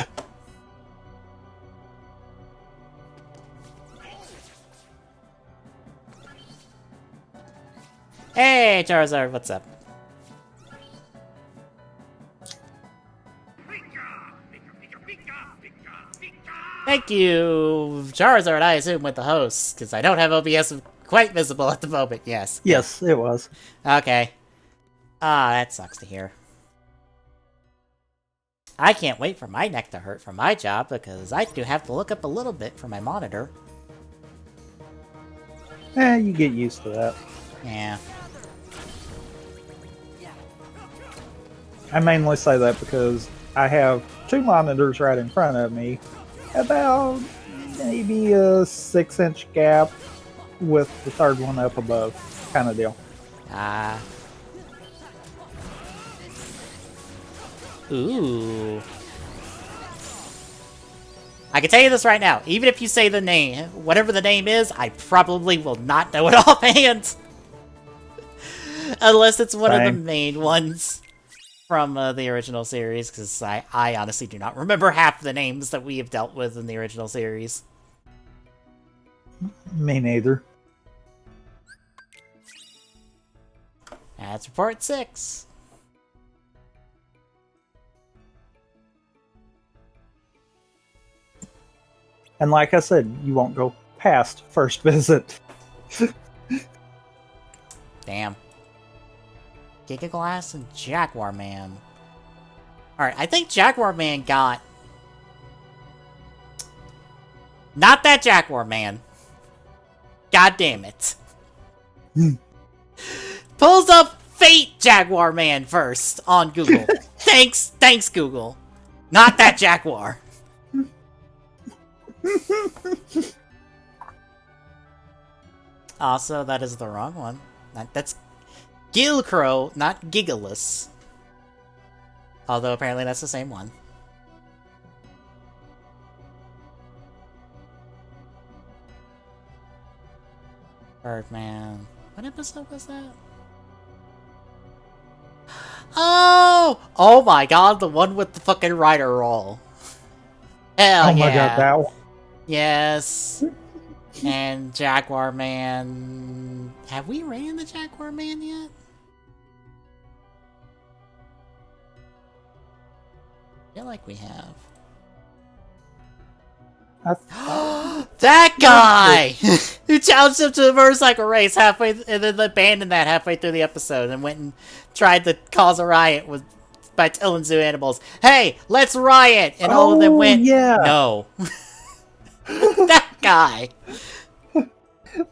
Hey, Charizard, what's up? Thank you, Charizard, I assume, with the host, because I don't have OBS quite visible at the moment. Yes. Yes, it was. Okay. Ah, that sucks to hear. I can't wait for my neck to hurt for my job, because I do have to look up a little bit for my monitor. You get used to that. Yeah. I mainly say that because I have 2 monitors right in front of me, about maybe a 6-inch gap with the third one up above, kind of deal. Ah. Ooh. I can tell you this right now. Even if you say the name, whatever the name is, I probably will not know it offhand. Unless it's one of the main ones from the original series, because I honestly do not remember half the names that we have dealt with in the original series. Me neither. That's report 6. And like I said, you won't go past first visit. Damn. Giga Glass and Jaguar Man. Alright, I think Jaguar Man got... Not that Jaguar Man. God damn it. Pulls up Fate Jaguar Man first on Google. Thanks Google. Not that Jaguar. Also, that is the wrong one. That's Gilcrow, not Gigalus. Although apparently that's the same one. Birdman. What episode was that? Oh! Oh my god, the one with the fucking rider roll. Hell yeah. Oh my god, that one. Yes. And Jaguar Man. Have we ran the Jaguar Man yet? I feel like we have. That guy! Who challenged him to a motorcycle race halfway, and then abandoned that halfway through the episode and went and tried to cause a riot by telling zoo animals, "Hey, let's riot!" And all of them went, yeah. "No." That guy.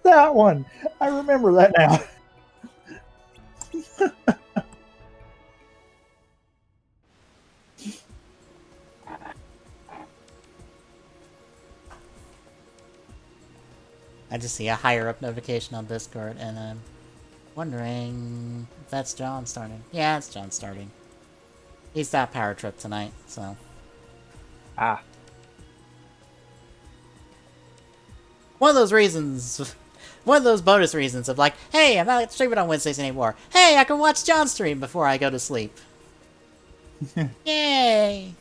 That one. I remember that now. I just see a higher up notification on Discord, and I'm wondering if that's John starting. Yeah, it's John starting. He's got power trip tonight, so. Ah. One of those reasons, one of those bonus reasons of like, hey, I'm not streaming on Wednesdays anymore. Hey, I can watch John stream before I go to sleep. Yay!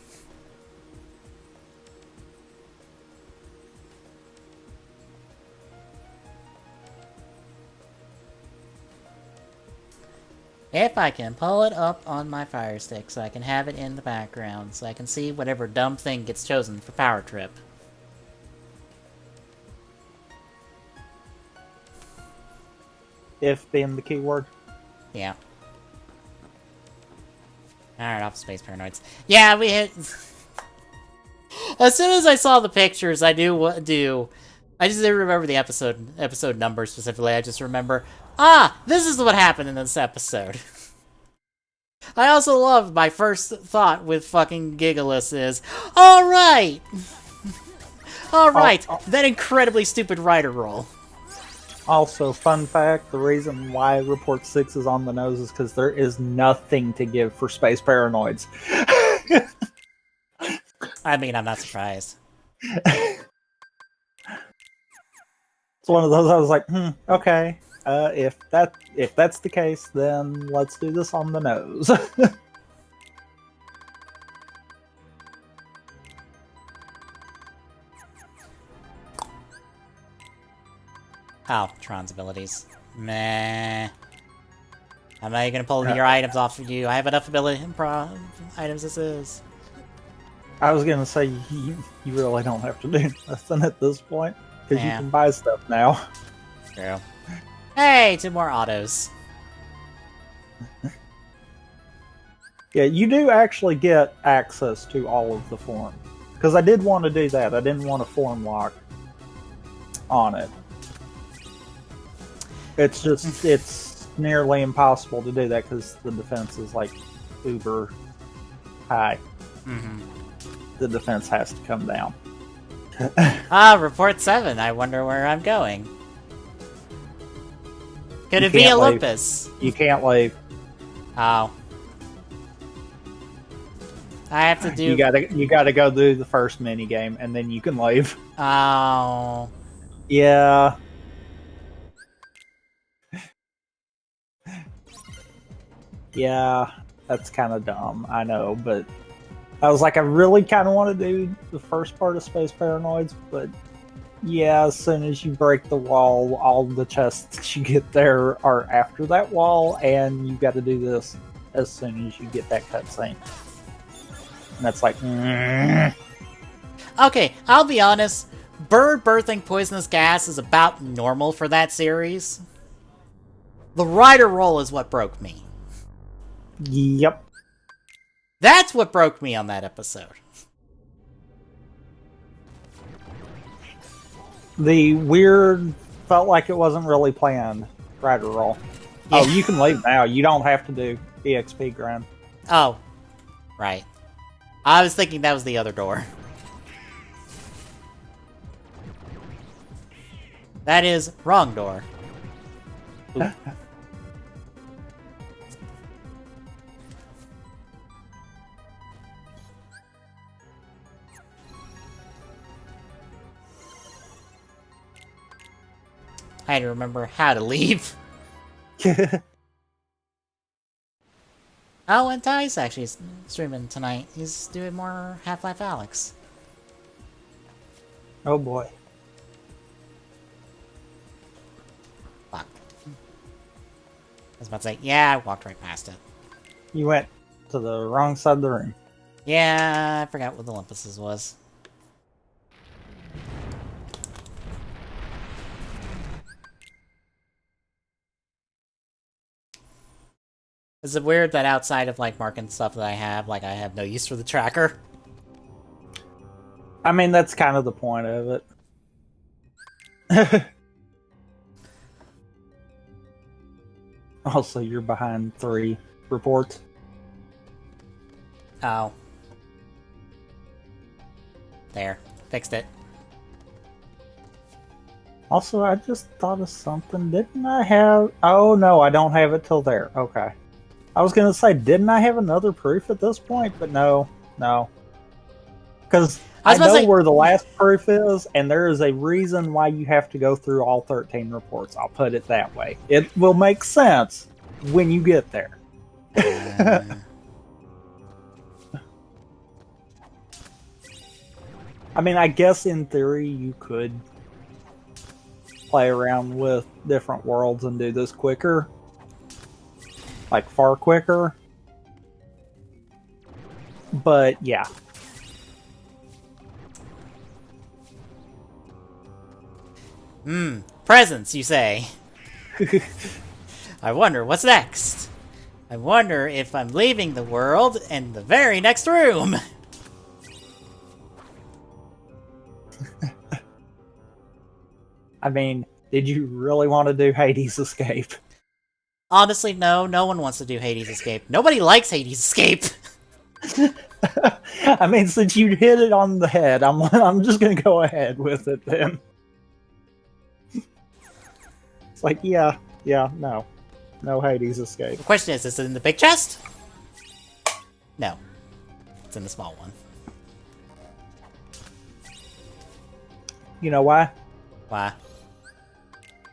If I can pull it up on my Fire Stick so I can have it in the background so I can see whatever dumb thing gets chosen for Power Trip. If being the keyword. Yeah. Alright, off Space Paranoids. Yeah, we hit... As soon as I saw the pictures, I knew what to do. I just didn't remember the episode number specifically. I just remember, this is what happened in this episode. I also love my first thought with fucking Gigalus is, alright! Alright, that incredibly stupid rider roll. Also, fun fact, the reason why Report 6 is on the nose is because there is nothing to give for Space Paranoids. I mean, I'm not surprised. It's one of those I was like, okay. If that's the case, then let's do this on the nose. Oh, Tron's abilities. Meh. How am I gonna pull your items off of you? I have enough items as is. I was gonna say you really don't have to do nothing at this point because you Yeah. can buy stuff now. True. Hey, 2 more autos. Yeah, you do actually get access to all of the form because I did want to do that. I didn't want a form lock on it. It's just it's nearly impossible to do that because the defense is like uber high. Mm-hmm. The defense has to come down. Report 7. I wonder where I'm going. Could You it be can't leave. Olympus? You can't leave. Oh. I have to do... You gotta go do the first mini game and then you can leave. Oh. Yeah. Yeah, that's kind of dumb. I know, but I was like, I really kind of want to do the first part of Space Paranoids, but yeah, as soon as you break the wall, all the chests that you get there are after that wall, and you got to do this as soon as you get that cutscene. And that's like, Okay, I'll be honest. Bird birthing poisonous gas is about normal for that series. The rider roll is what broke me. Yep. That's what broke me on that episode. The weird felt like it wasn't really planned rider roll. Oh, you can leave now. You don't have to do EXP grind. Oh, right. I was thinking that was the other door. That is wrong door. I had to remember how to leave. Oh, and Ty's actually streaming tonight. He's doing more Half-Life Alyx. Oh boy. Fuck. I was about to say, yeah, I walked right past it. You went to the wrong side of the room. Yeah, I forgot what the Olympus's was. Is it weird that outside of, like, marking stuff that I have no use for the tracker? I mean, that's kind of the point of it. Also, you're behind 3 reports. Oh. There. Fixed it. Also, I just thought of something. Didn't I have... Oh, no, I don't have it till there. Okay. I was going to say, didn't I have another proof at this point? But no. Because I know where the last proof is, and there is a reason why you have to go through all 13 reports. I'll put it that way. It will make sense when you get there. I mean, I guess in theory you could play around with different worlds and do this quicker. Like, far quicker. But, yeah. Presents, you say? I wonder what's next. I wonder if I'm leaving the world in the very next room. I mean, did you really want to do Hades Escape? Honestly, no. No one wants to do Hades Escape. Nobody likes Hades Escape. I mean, since you hit it on the head, I'm just gonna go ahead with it then. It's like, yeah, no Hades Escape. The question is it in the big chest? No. It's in the small one. You know why? Why?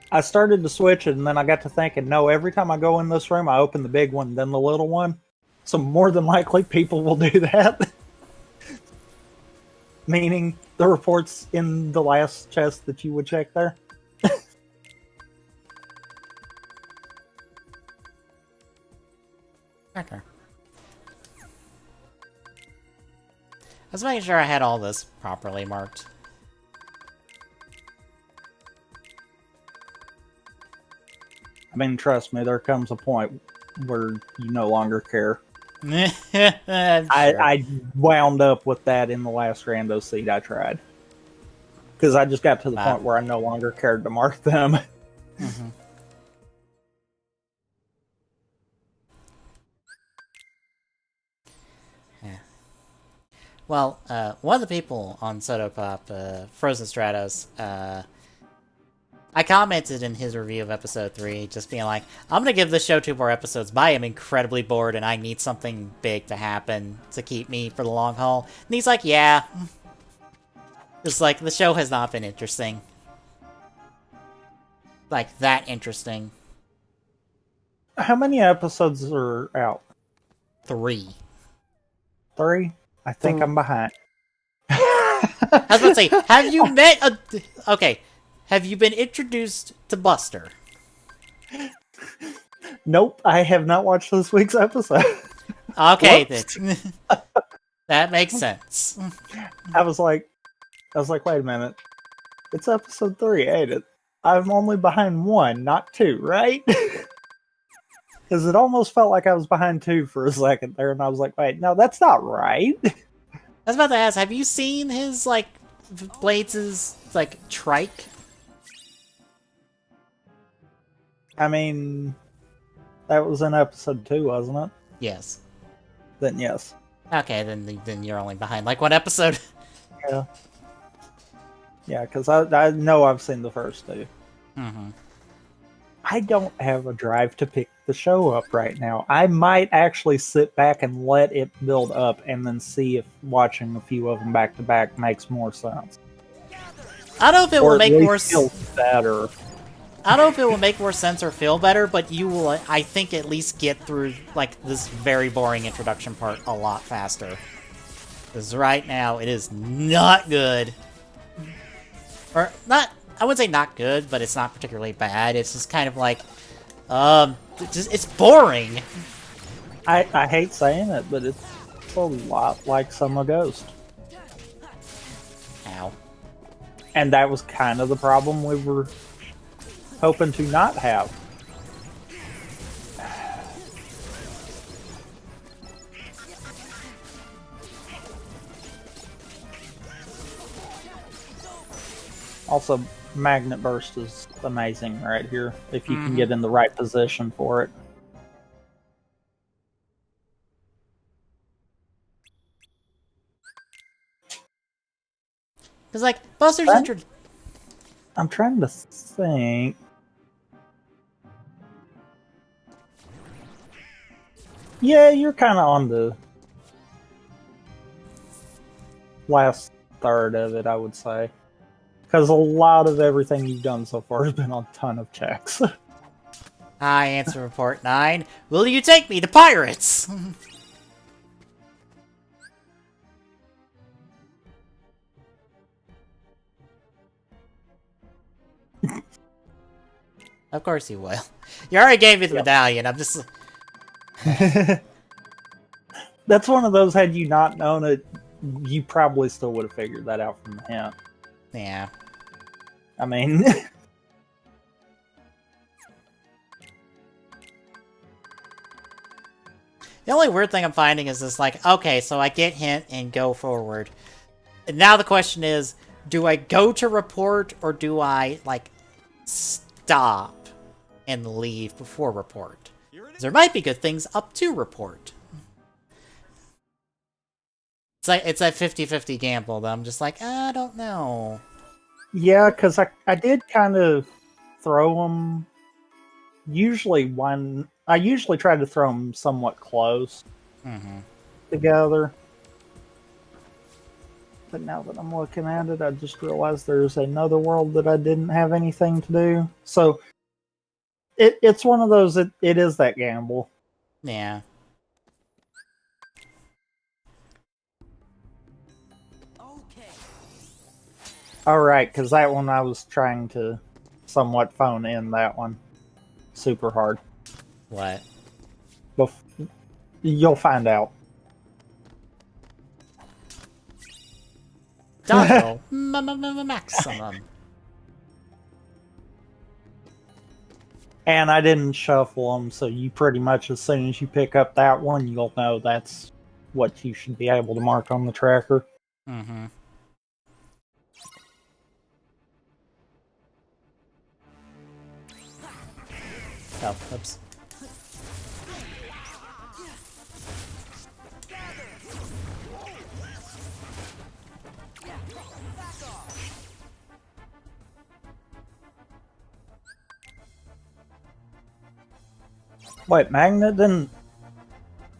I started to switch it, and then I got to thinking, no, every time I go in this room, I open the big one, then the little one. So more than likely, people will do that. Meaning, the reports in the last chest that you would check there. Okay. I Let's make sure I had all this properly marked. I mean, trust me, there comes a point where you no longer care. Sure. I wound up with that in the last rando seed I tried. Because I just got to the point where I no longer cared to mark them. Mhm. Yeah. Well, one of the people on Sotopop, Frozen Stratos, I commented in his review of episode 3, just being like, I'm gonna give this show 2 more episodes, but I am incredibly bored and I need something big to happen to keep me for the long haul. And he's like, yeah. Just like, the show has not been interesting. Like, that interesting. How many episodes are out? 3. 3? I think I'm behind. I was about to say, have you met a... Okay, have you been introduced to Buster? Nope, I have not watched this week's episode. Okay, then. That makes sense. I was like, wait a minute. It's episode 3, ain't it? I'm only behind 1, not 2, right? Because it almost felt like I was behind 2 for a second there, and I was like, wait, no, that's not right. I was about to ask, have you seen his, like, Blades' like, trike? I mean, that was in episode 2, wasn't it? Yes. Then yes. Okay, then you're only behind, like, 1 episode. Yeah. Yeah, because I know I've seen the first 2. Mm-hmm. I don't have a drive to pick the show up right now. I might actually sit back and let it build up and then see if watching a few of them back to back makes more sense. I don't know if it will make more feel better. I don't know if it will make more sense or feel better, but you will, I think, at least get through, like, this very boring introduction part a lot faster. Because right now, it is not good. Or, not, I wouldn't say not good, but it's not particularly bad. It's just kind of like, it's boring. I hate saying it, but it's a lot like Summer Ghost. Ow. And that was kind of the problem we were hoping to not have. Also, Magnet Burst is amazing right here, if you can get in the right position for it. Because, like, Buster's I'm trying to think. Yeah, you're kind of on the last third of it, I would say. Because a lot of everything you've done so far has been on a ton of checks. Hi, Answer Report 9. Will you take me to Pirates? Of course you will. You already gave me the medallion, I'm just... That's one of those, had you not known it, you probably still would have figured that out from the hint. Yeah. I mean... The only weird thing I'm finding is this, like, okay, so I get hint and go forward. And now the question is, do I go to report, or do I, like, stop and leave before report? There might be good things up to report. It's a 50-50 gamble, though. I'm just like, I don't know. Yeah, because I did kind of throw them. Usually I usually try to throw them somewhat close together. But now that I'm looking at it, I just realized there's another world that I didn't have anything to do. So it's one of those, it is that gamble. Yeah. Alright, because that one I was trying to somewhat phone in that one. Super hard. What? You'll find out. dodge roll maximum. And I didn't shuffle them, so you pretty much, as soon as you pick up that one, you'll know that's what you should be able to mark on the tracker. Mm-hmm. Oh, oops. Wait, Magnet didn't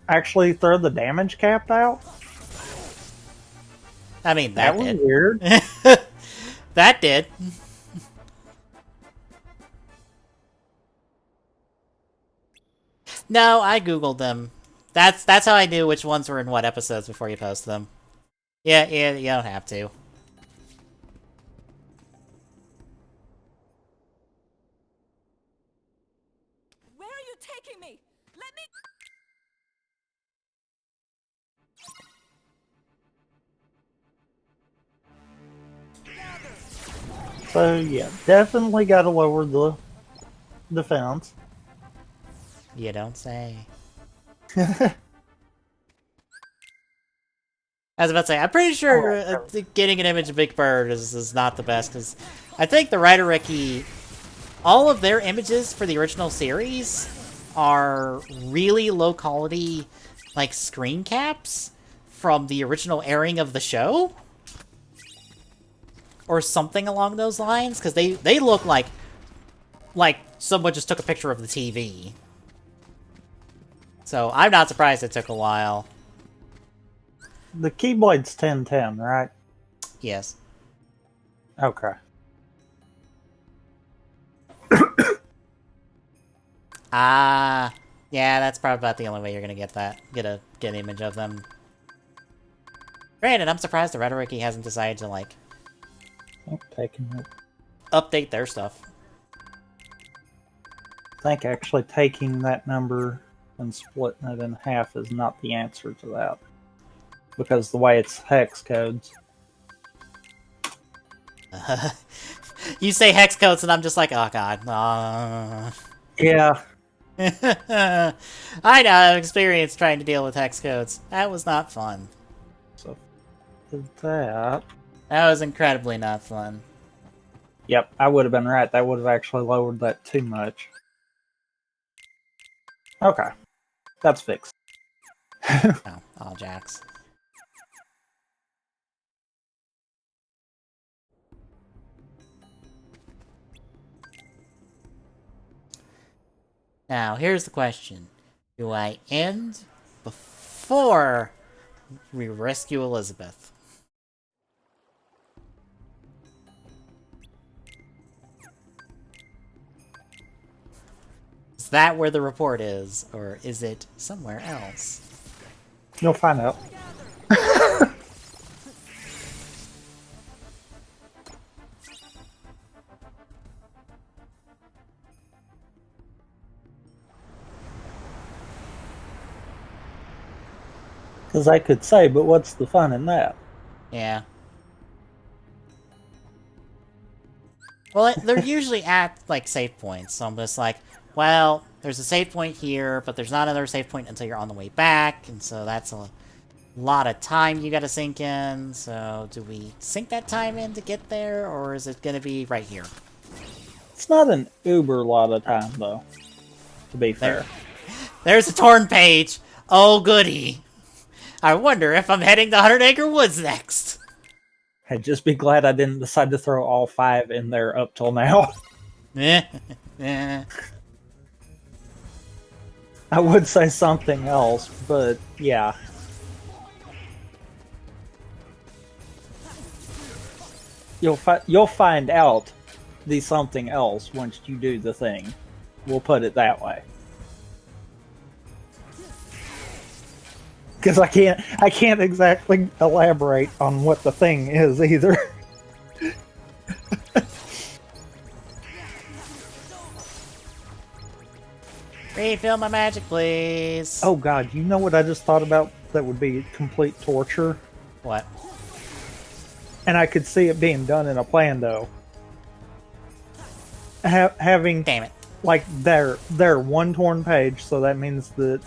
actually throw the damage cap out? I mean, That was did. weird. That did. No, I googled them. That's how I knew which ones were in what episodes before you post them. Yeah, you don't have to. Where are you taking me? Let me. So yeah, definitely got to lower the defense. You don't say. I was about to say, I'm pretty sure getting an image of Big Bird is not the best, because I think the Rideriki, all of their images for the original series are really low quality, like, screen caps from the original airing of the show? Or something along those lines, because they look like someone just took a picture of the TV. So I'm not surprised it took a while. The Keyblade's 1010, right? Yes. Okay. Ah, yeah, that's probably about the only way you're gonna get that. Get an image of them. Granted, I'm surprised the Rhetoriki hasn't decided to, like, I'm taking it. update their stuff. I think actually taking that number and splitting it in half is not the answer to that. Because the way it's hex codes. You say hex codes, and I'm just like, oh god. Yeah. I know, I've experienced trying to deal with hex codes. That was not fun. So, did that. That was incredibly not fun. Yep, I would have been right. That would have actually lowered that too much. Okay. That's fixed. Oh, all jacks. Now, here's the question. Do I end before we rescue Elizabeth? Is that where the report is, or is it somewhere else? You'll find out. Because I could say, but what's the fun in that? Yeah. Well, they're usually at, like, save points, so I'm just like, well, there's a save point here, but there's not another save point until you're on the way back, and so that's a lot of time you gotta sink in, so do we sink that time in to get there, or is it gonna be right here? It's not an uber lot of time, though, to be fair. There's a torn page! Oh, goody! I wonder if I'm heading to 100 Acre Woods next! I'd just be glad I didn't decide to throw all 5 in there up till now. Eh. I would say something else, but yeah. You'll find out the something else once you do the thing. We'll put it that way. Because I can't exactly elaborate on what the thing is either. Refill my magic, please. Oh god, you know what I just thought about that would be complete torture? What? and I could see it being done in a Plando. Having Damn it. like their one torn page, so that means that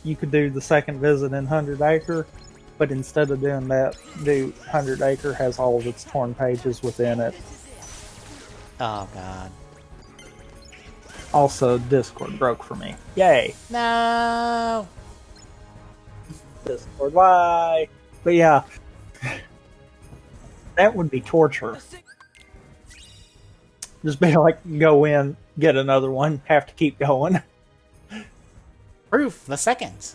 you could do the second visit in 100 Acre, but instead of doing that, do 100 Acre has all of its torn pages within it. Oh god. Also, Discord broke for me. Yay! No. Discord, why? But yeah, that would be torture. Just be like, go in, get another one, have to keep going. Proof the second.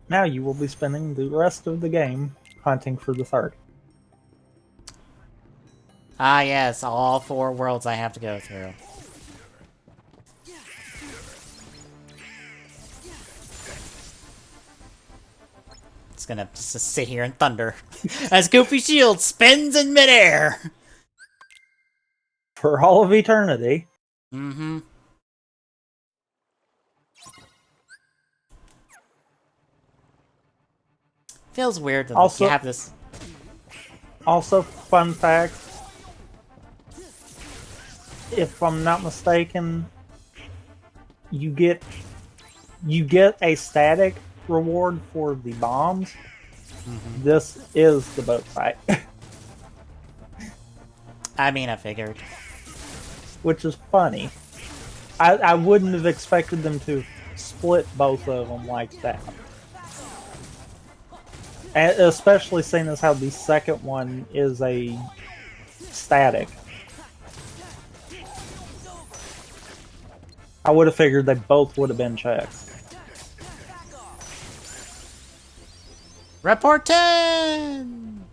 Now you will be spending the rest of the game hunting for the third. Ah yes, all 4 worlds I have to go through. It's gonna just sit here and thunder as Goofy Shield spins in midair. For all of eternity. Mm-hmm. Feels weird that Also- you have this. Also, fun fact, if I'm not mistaken, you get a static reward for the bombs. This is the boat fight. I mean, I figured. Which is funny. I wouldn't have expected them to split both of them like that. And especially seeing as how the second one is a static. I would have figured they both would have been checked. Report 10!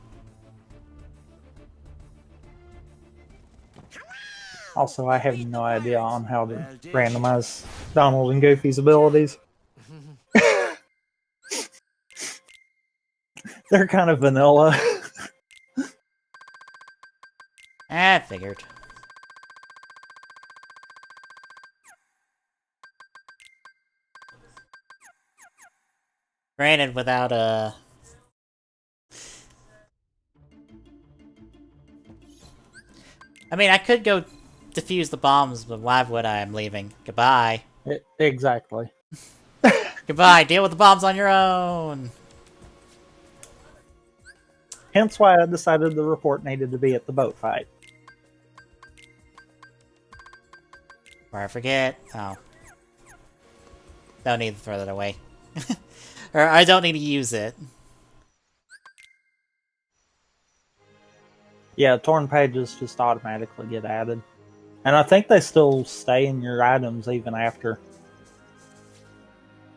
Also, I have no idea on how to randomize Donald and Goofy's abilities. They're kind of vanilla. I figured. Granted, without a... I mean, I could go defuse the bombs, but why would I? I'm leaving. Goodbye. Exactly. Goodbye. Deal with the bombs on your own. Hence why I decided the report needed to be at the boat fight. Or I forget. Oh. Don't need to throw that away. Or I don't need to use it. Yeah, torn pages just automatically get added. And I think they still stay in your items even after.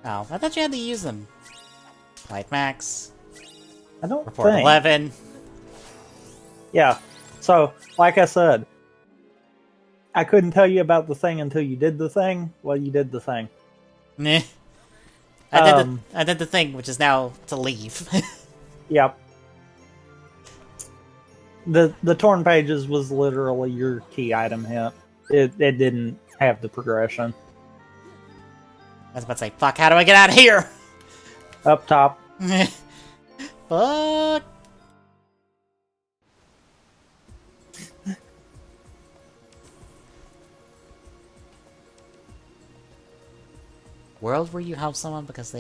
Oh, I thought you had to use them. Light max. I don't Report think. 11. Yeah. So, like I said, I couldn't tell you about the thing until you did the thing. Well, you did the thing. Meh. I did the thing, which is now to leave. Yep. The torn pages was literally your key item hint. It didn't have the progression. I was about to say, fuck, how do I get out of here? Up top. Fuck. World where you help someone because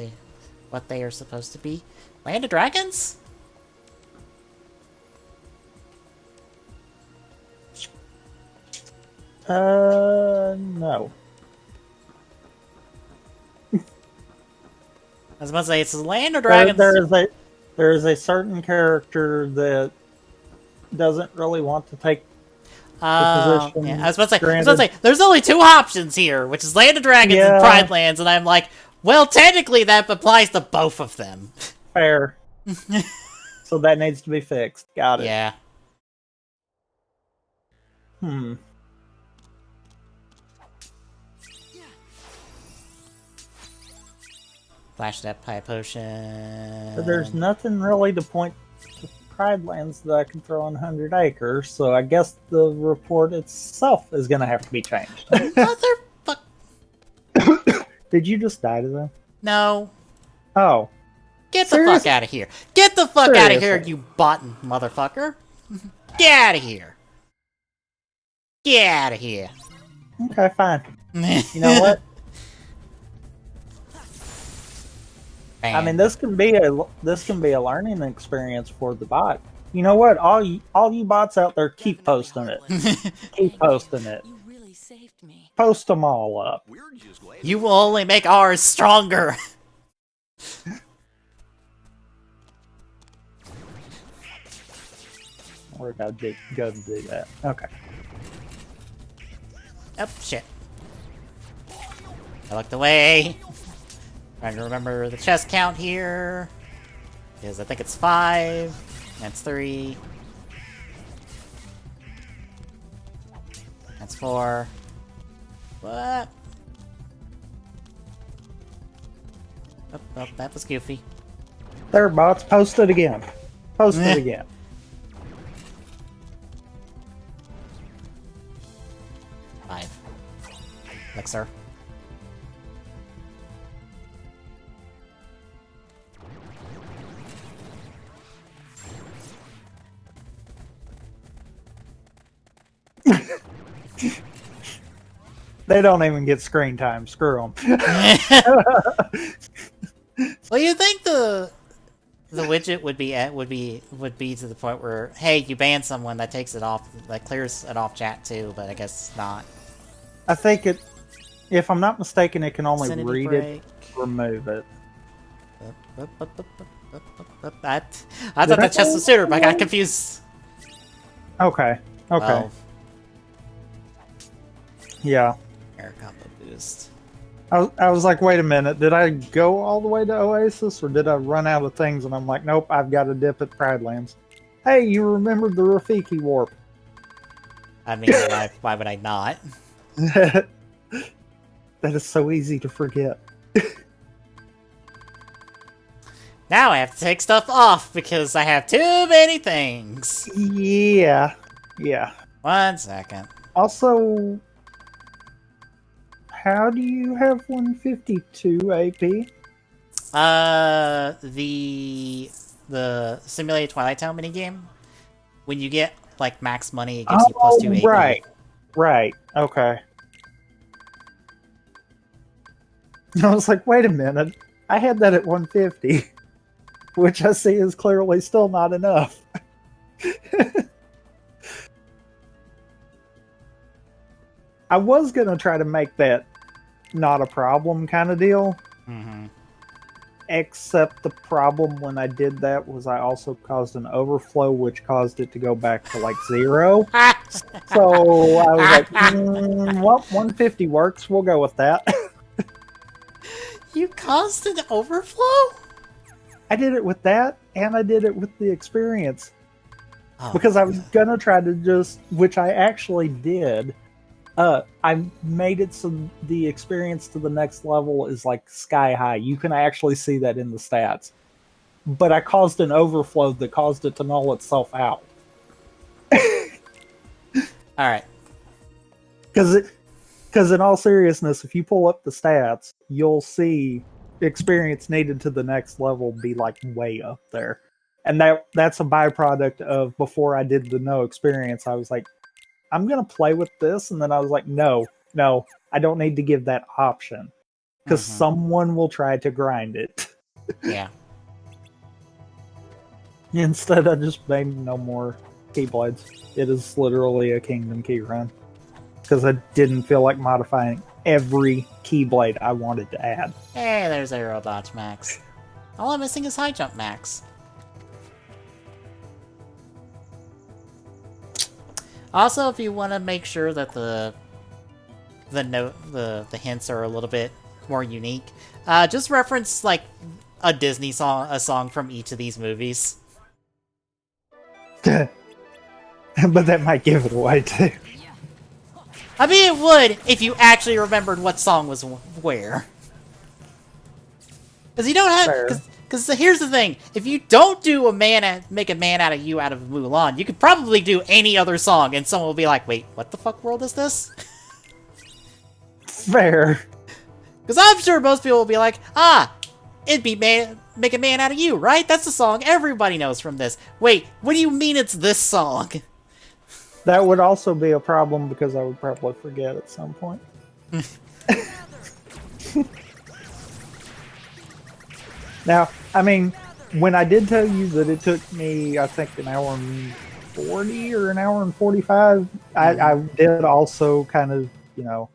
what they are supposed to be? Land of Dragons? No. I was about to say, it's Land of Dragons. There is a certain character that doesn't really want to take the position. Yeah, I was about to say, there's only 2 options here, which is Land of Dragons and Pride Lands, and I'm like, well, technically that applies to both of them. Fair. So that needs to be fixed. Got it. Yeah. Flash that pie potion. But there's nothing really to point to Pride Lands that I can throw on 100 Acres, so I guess the report itself is going to have to be changed. Motherfuck. Did you just die to them? No. Oh. Get the fuck out of here. Get the fuck out of here, Seriously. you button motherfucker. Get out of here. Get out of here. Okay, fine. You know what? I mean, this can be a learning experience for the bot. You know what? All you bots out there, keep posting it. Keep posting it. You really saved me. Post them all up. We're just glad You will only make ours stronger. Where did I go to do that? Okay. Oh, shit. I looked away. Trying to remember the chest count here. Because I think it's 5. That's 3. That's 4. What? Oh, that was goofy. There, bots, post it again. Post it again. 5. Elixir. They don't even get screen time. Screw them. Well, you think the widget would be to the point where, hey, you ban someone, that takes it off, that clears it off chat too, but I guess not. I think it, if I'm not mistaken, it can only Sanity read break. it, remove it. I thought that chest was sooner, but I got confused. Okay. Okay. Well, Yeah. air combo boost. I was like, wait a minute, did I go all the way to Oasis, or did I run out of things? And I'm like, nope, I've got to dip at Pridelands. Hey, you remembered the Rafiki warp. I mean, why would I not? That is so easy to forget. Now I have to take stuff off because I have too many things. Yeah. Yeah. 1 second. Also, how do you have 152 AP? The simulated Twilight Town minigame. When you get like max money, it gives you plus 2 AP. Right. Right. Okay. I was like, wait a minute. I had that at 150, which I see is clearly still not enough. I was going to try to make that not a problem kind of deal. Mm-hmm. Except the problem when I did that was I also caused an overflow, which caused it to go back to like 0. So I was like, well, 150 works. We'll go with that. You caused an overflow? I did it with that, and I did it with the experience. Oh, Because I was going to try to just, which I actually did, I made it so the experience to the next level is like sky high. You can actually see that in the stats. But I caused an overflow that caused it to null itself out. Alright. Because in all seriousness, if you pull up the stats, you'll see the experience needed to the next level be like way up there. And that's a byproduct of before I did the no experience, I was like, I'm going to play with this. And then I was like, no, I don't need to give that option. Because someone will try to grind it. Yeah. Instead, I just made no more Keyblades. It is literally a Kingdom Key run. Because I didn't feel like modifying every Keyblade I wanted to add. Hey, there's Aero Dodge Max. All I'm missing is High Jump Max. Also, if you want to make sure that the hints are a little bit more unique, just reference like a Disney song, a song from each of these movies. But that might give it away too. I mean, it would if you actually remembered what song was where. Because you don't have. Because here's the thing: if you don't do make a man out of you out of Mulan, you could probably do any other song, and someone will be like, "Wait, what the fuck world is this?" Fair. Because I'm sure most people will be like, "Ah, it'd be Make a Man Out of You, right? That's the song everybody knows from this. Wait, what do you mean it's this song? That would also be a problem because I would probably forget at some point. Now, I mean, when I did tell you that it took me, I think, an hour and 40 or an hour and 45, I did also kind of, you know,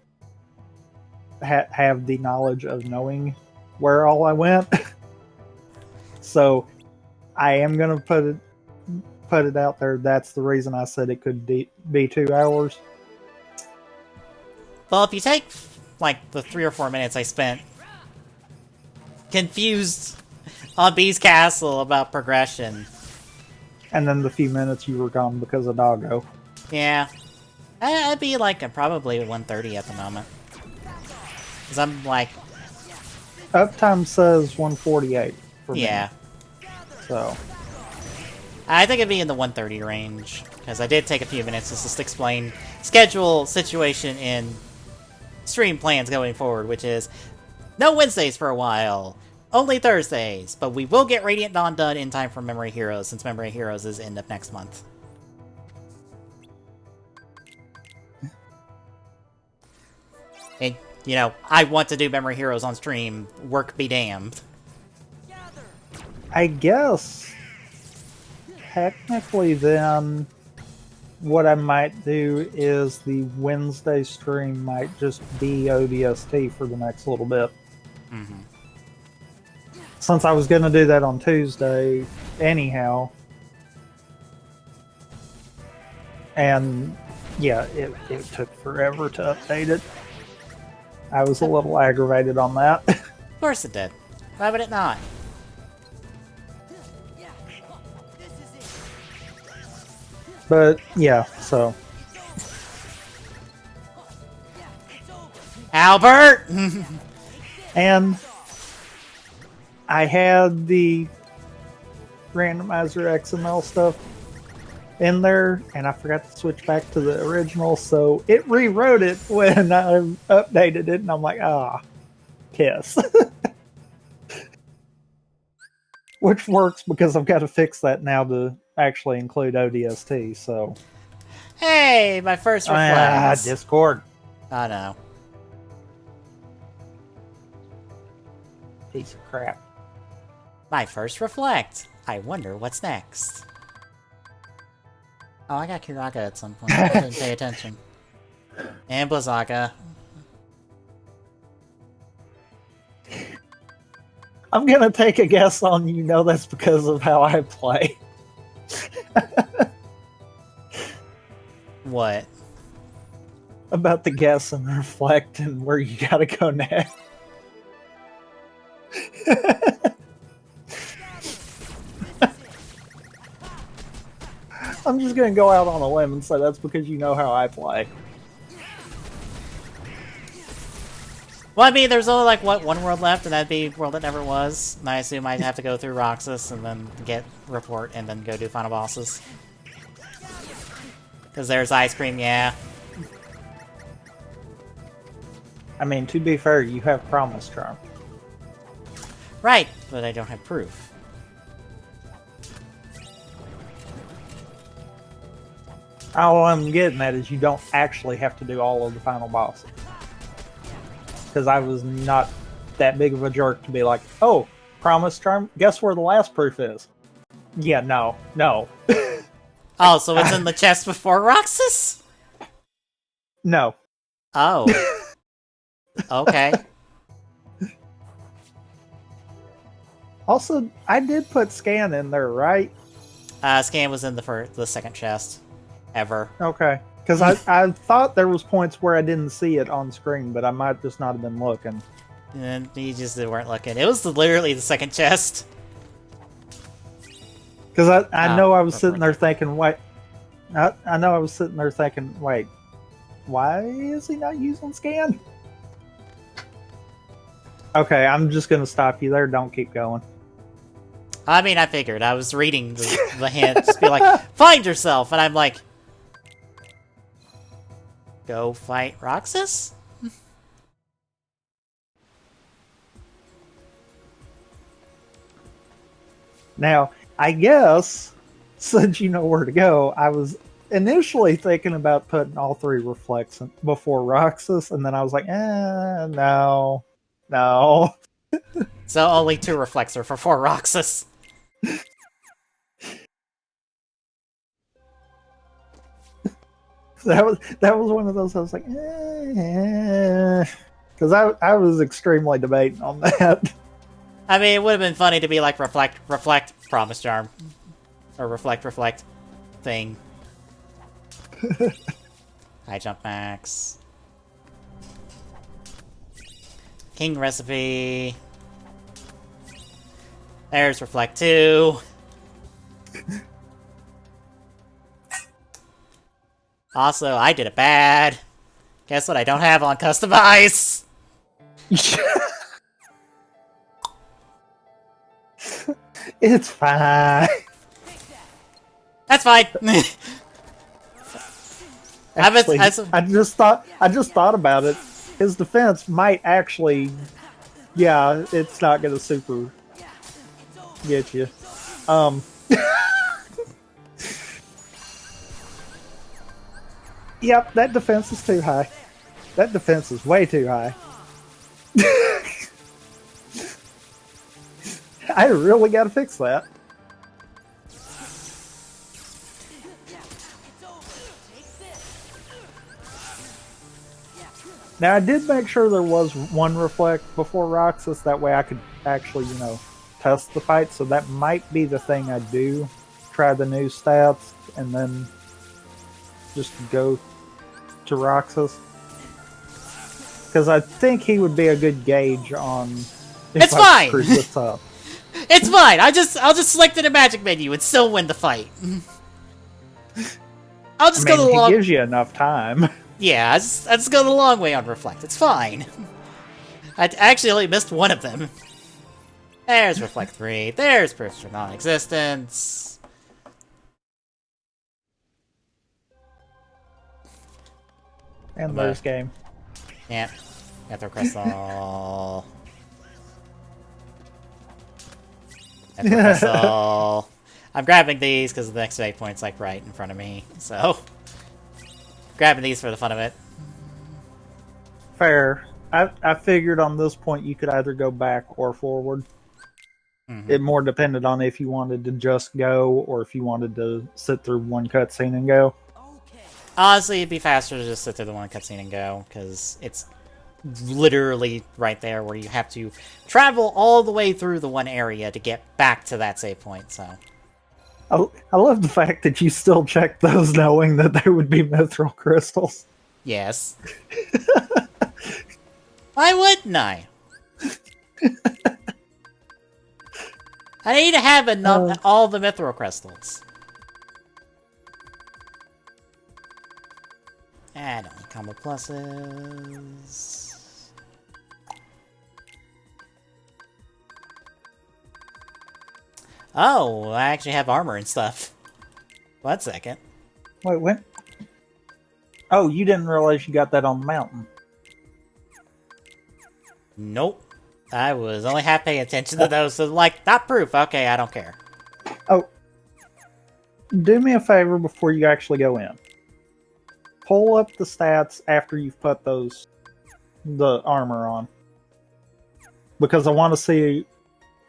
have the knowledge of knowing where all I went. So I am going to put it out there. That's the reason I said it could be 2 hours. Well, if you take, like, the 3 or 4 minutes I spent confused on Bee's Castle about progression. And then the few minutes you were gone because of Doggo. Yeah. I'd be, like, probably 1:30 at the moment. Because I'm, like... Uptime says 148 for me. Yeah. So... I think it'd be in the 1:30 range. Because I did take a few minutes to just explain schedule situation in stream plans going forward, which is no Wednesdays for a while. Only Thursdays, but we will get Radiant Dawn done in time for Memory Heroes, since Memory Heroes is end of next month. And, you know, I want to do Memory Heroes on stream. Work be damned. I guess, technically then, what I might do is the Wednesday stream might just be ODST for the next little bit. Mm-hmm. Since I was going to do that on Tuesday anyhow. And yeah, it took forever to update it. I was a little aggravated on that. Of course it did. Why would it not? But yeah, so. Albert! And I had the randomizer XML stuff in there, and I forgot to switch back to the original, so it rewrote it when I updated it, and I'm like, piss. Which works because I've got to fix that now to actually include ODST, so. Hey, my first reflex. Discord. I know. Piece of crap. My first reflect. I wonder what's next. Oh, I got Kuraka at some point. I didn't pay attention. And Blizzaga. I'm gonna take a guess on you know that's because of how I play. What? About the guess and reflect and where you gotta go next. I'm just gonna go out on a limb and say that's because you know how I play. Well, I mean, there's only, like, what, one world left, and that'd be World That Never Was. And I assume I'd have to go through Roxas, and then get Report, and then go do Final Bosses. Because there's Ice Cream, yeah. I mean, to be fair, you have Promise Charm. Right, but I don't have proof. All I'm getting at is you don't actually have to do all of the final bosses. Because I was not that big of a jerk to be like, oh, Promise Charm, guess where the last proof is? Yeah, no. Oh, so it's in the chest before Roxas? No. Oh. Okay. Also, I did put Scan in there, right? Scan was in the second chest. Ever. Okay. Because I thought there was points where I didn't see it on screen, but I might just not have been looking. And you just weren't looking. It was literally the second chest. Because I know I was sitting there thinking, wait. I know I was sitting there thinking, wait, why is he not using Scan? Okay, I'm just going to stop you there. Don't keep going. I mean, I figured. I was reading the hint. Just be like, find yourself! And I'm like, go fight Roxas? Now, I guess, since you know where to go, I was initially thinking about putting all three reflects before Roxas, and then I was like, no, no. So only 2 reflects are for 4 Roxas. That was one of those I was like, because I was extremely debating on that. I mean, it would have been funny to be like reflect, promise charm. Or reflect, thing. High jump max. King recipe. There's reflect 2. Also, I did it bad. Guess what I don't have on customize? It's fine. That's fine. Actually, I just thought about it. His defense might actually, yeah, it's not gonna super get you. Yep, that defense is too high. That defense is way too high. I really gotta fix that. Now, I did make sure there was one reflect before Roxas, that way I could actually, test the fight, so that might be the thing I do. Try the new stats, and then just go to Roxas. Because I think he would be a good gauge on if It's fine! Screw this up. It's fine! I'll just select the magic menu and still win the fight. I'll just go the long... He gives you enough time. Yeah, I just go the long way on Reflect. It's fine. I actually only missed one of them. There's Reflect 3. There's Proof for Non-Existence. And there's game. Yeah. Ether Crystal. Ether Crystal. I'm grabbing these because the next save point's like right in front of me, so... Grabbing these for the fun of it. Fair. I figured on this point you could either go back or forward. Mm-hmm. It more depended on if you wanted to just go or if you wanted to sit through one cutscene and go. Honestly, it'd be faster to just sit through the one cutscene and go, because it's literally right there where you have to travel all the way through the one area to get back to that save point, so... I love the fact that you still checked those knowing that they would be mithril crystals. Yes. Why wouldn't I? I need to have enough all the mithril crystals. Add on combo pluses. Oh, I actually have armor and stuff. 1 second. Wait, what? Oh, you didn't realize you got that on the mountain. Nope. I was only half paying attention to those, so like, not proof. Okay, I don't care. Oh. Do me a favor before you actually go in. Pull up the stats after you've put the armor on. Because I want to see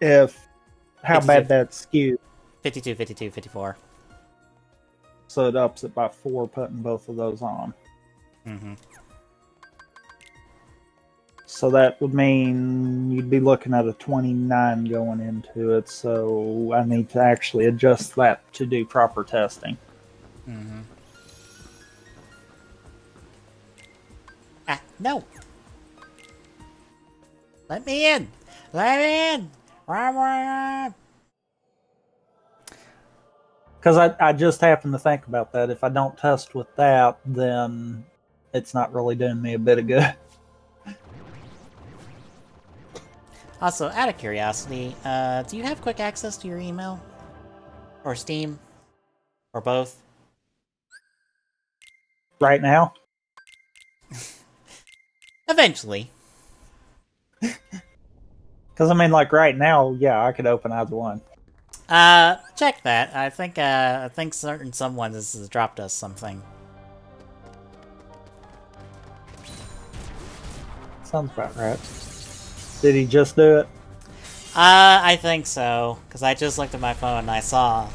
how 52. bad that's skewed. 52, 52, 54. So it ups it by 4 putting both of those on. Mm-hmm. So that would mean you'd be looking at a 29 going into it, so I need to actually adjust that to do proper testing. Mm-hmm. Ah, no! Let me in! Let me in! Because I just happened to think about that. If I don't test with that, then it's not really doing me a bit of good. Also, out of curiosity, do you have quick access to your email? Or Steam? Or both? Right now? Eventually. Because, I mean, like, right now, yeah, I could open either one. Check that. I think certain someone has dropped us something. Sounds about right. Did he just do it? I think so, because I just looked at my phone and I saw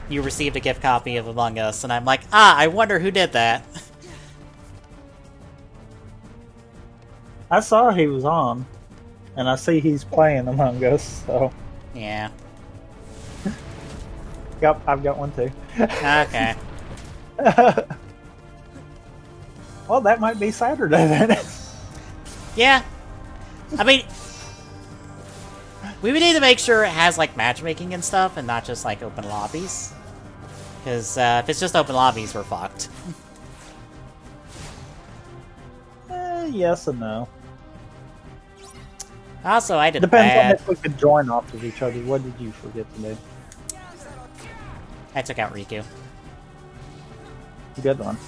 you received a gift copy of Among Us, and I'm like, I wonder who did that. I saw he was on, and I see he's playing Among Us, so... Yeah. Yep, I've got one too. Okay. Well, that might be Saturday then. Yeah. I mean, we would need to make sure it has, like, matchmaking and stuff, and not just, like, open lobbies. Because, if it's just open lobbies, we're fucked. Yes and no. Also, I did Depends on bad. if we could join off of each other. What did you forget to do? I took out Riku. Good one.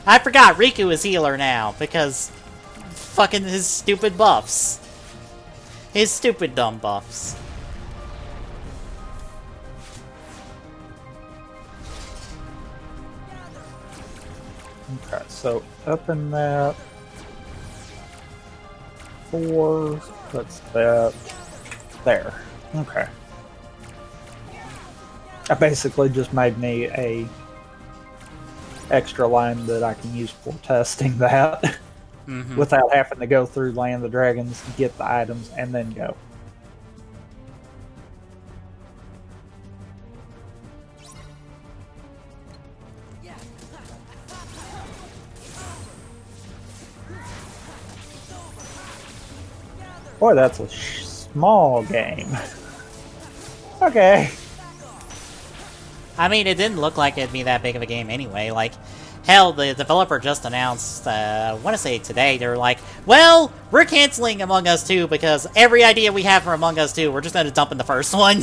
I forgot Riku is healer now, because fucking his stupid buffs. His stupid dumb buffs. Okay, so up in that 4, that's that there. Okay. I basically just made me a extra line that I can use for testing that without having to go through Land of the Dragons, get the items, and then go. Boy, that's a small game. Okay. I mean, it didn't look like it'd be that big of a game anyway. Like, hell, the developer just announced, I want to say today, they were like, well, we're canceling Among Us 2 because every idea we have for Among Us 2, we're just going to dump in the first one.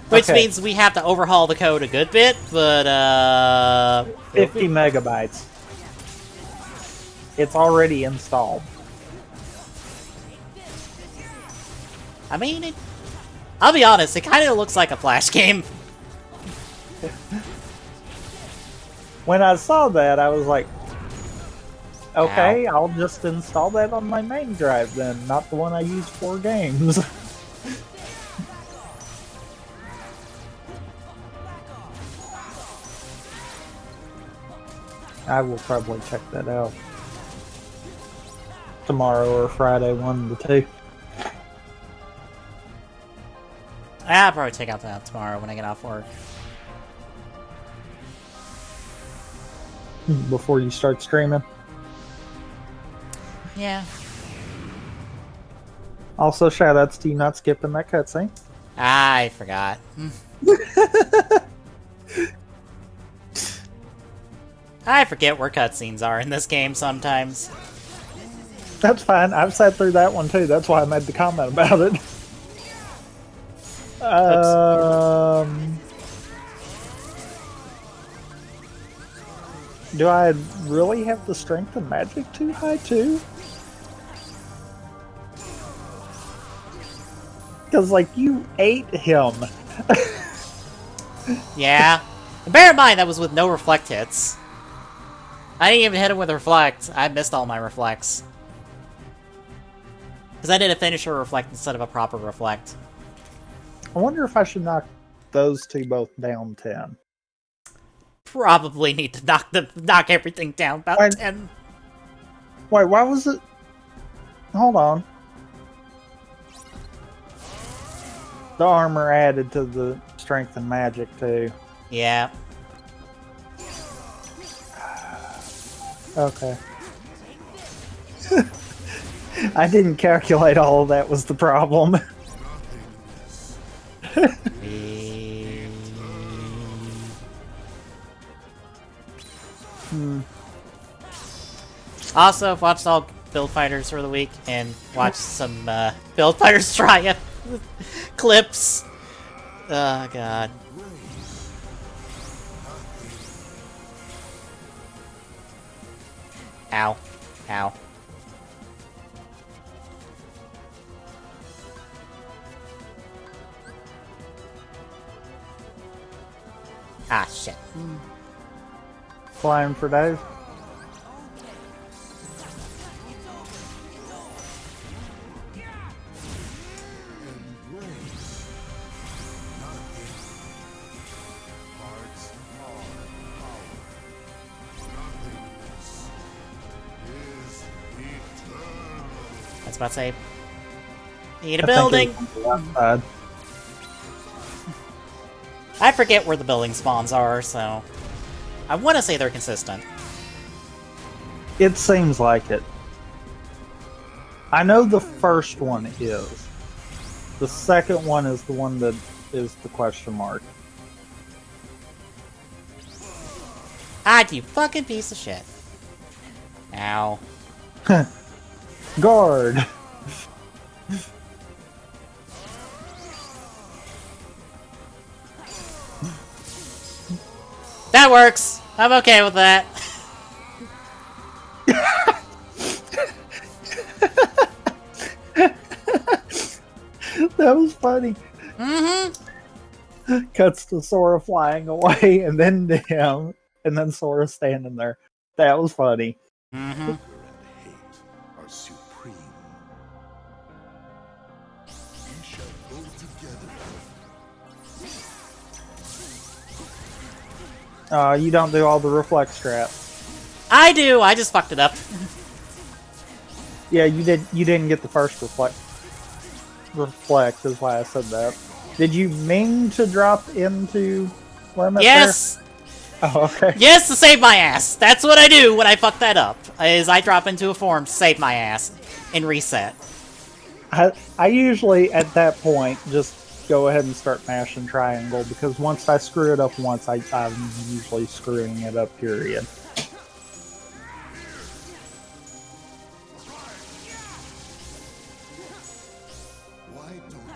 Which means we have to overhaul the code a good bit, but, 50 megabytes. It's already installed. I mean, I'll be honest, it kind of looks like a Flash game. When I saw that, I was like, okay, I'll just install that on my main drive then, not the one I use for games. I will probably check that out tomorrow or Friday, one of the two. I'll probably check out that tomorrow when I get off work. Before you start streaming. Yeah. Also, shoutouts to you not skipping that cutscene. I forgot. I forget where cutscenes are in this game sometimes. That's fine. I've sat through that one too. That's why I made the comment about it. Do I really have the strength and magic too high too? Because, like, you ate him. Yeah. And bear in mind, that was with no reflect hits. I didn't even hit him with reflect. I missed all my reflects. Because I did a finisher reflect instead of a proper reflect. I wonder if I should knock those two both down 10. Probably need to knock everything down about 10. Wait, why was it? Hold on. The armor added to the strength and magic too. Yeah. Okay. I didn't calculate all of that was the problem. Also, watched all Build Fighters for the week and watched some Build Fighters try clips. Oh god. Ow. Ow. Ah, shit. Flying for days. That's about to say. Need a I think it building! was on the left side. I forget where the building spawns are, so... I want to say they're consistent. It seems like it. I know the first one is. The second one is the one that is the question mark. Ah, you fucking piece of shit. Ow. Guard! That works! I'm okay with that. That was funny. Mm-hmm. Cuts to Sora flying away, and then to him, and then Sora standing there. That was funny. Mm-hmm. And hate are supreme. We shall go together. You don't do all the reflect straps. I do! I just fucked it up. Yeah, you did. You didn't get the first reflect. Reflect is why I said that. Did you mean to drop into Limit Yes! there? Oh, okay. Yes, to save my ass! That's what I do when I fuck that up, is I drop into a form to save my ass and reset. I usually, at that point, just go ahead and start mashing triangle, because once I screw it up once, I'm usually screwing it up, period.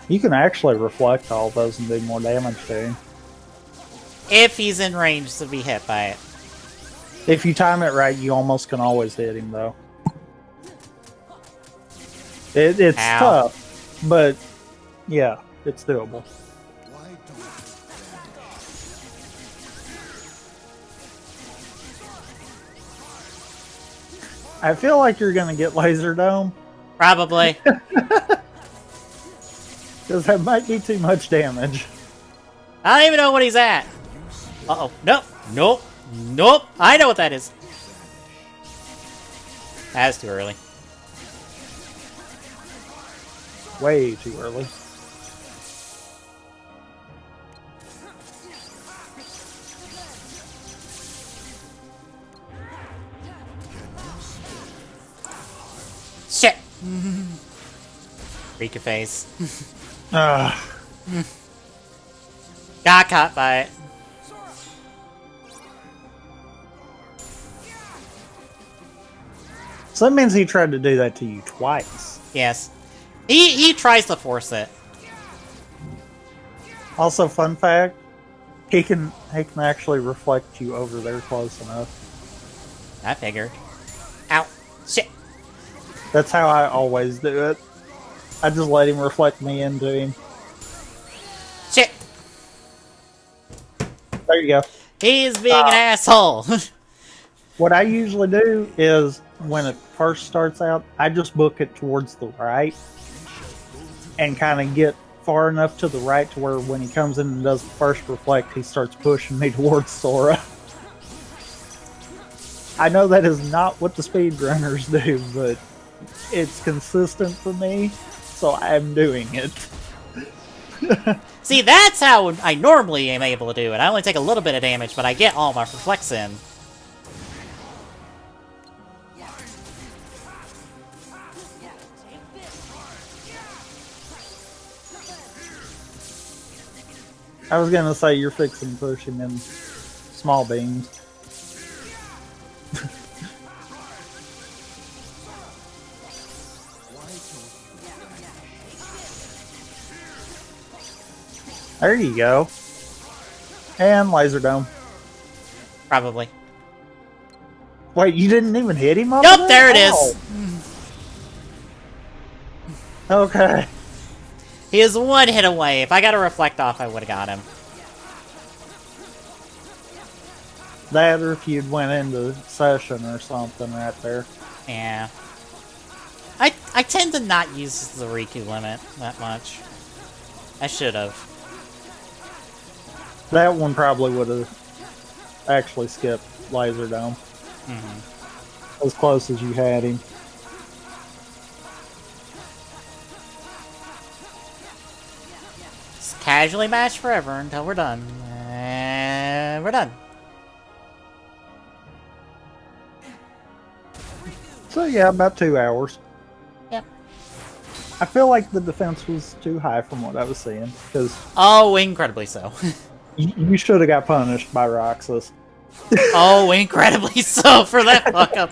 You can actually reflect all those and do more damage to him. If he's in range to be hit by it. If you time it right, you almost can always hit him, though. It's Ow. tough, but yeah, it's doable. I feel like you're gonna get Laser Dome, Probably. because that might be too much damage. I don't even know what he's at. Uh-oh. Nope. Nope. Nope. I know what that is. That's too early. Way too early. Shit. Rika face. Ah. Got caught by it. So that means he tried to do that to you twice. Yes. He tries to force it. Also, fun fact, he can actually reflect you over there close enough. I figured. Ow. Shit. That's how I always do it. I just let him reflect me into him. Shit. There you go. He's being an asshole. What I usually do is, when it first starts out, I just book it towards the right and kind of get far enough to the right to where when he comes in and does the first reflect, he starts pushing me towards Sora. I know that is not what the speedrunners do, but it's consistent for me, so I'm doing it. See, that's how I normally am able to do it. I only take a little bit of damage, but I get all my reflex in. I was gonna say you're fixing to push him in small beams. There you go. And Laser Dome. Probably. Wait, you didn't even hit him up? Nope, there it is. Okay. He is one hit away. If I got a reflect off, I would have got him. That or if you'd went into session or something right there. Yeah. I tend to not use the Riku limit that much. I should have. That one probably would have actually skipped Laser Dome. As close as you had him. Just casually match forever until we're done. And we're done. So yeah, about 2 hours. Yep. I feel like the defense was too high from what I was seeing, because Oh, incredibly so. you should have got punished by Roxas. Oh, incredibly so for that fuck up.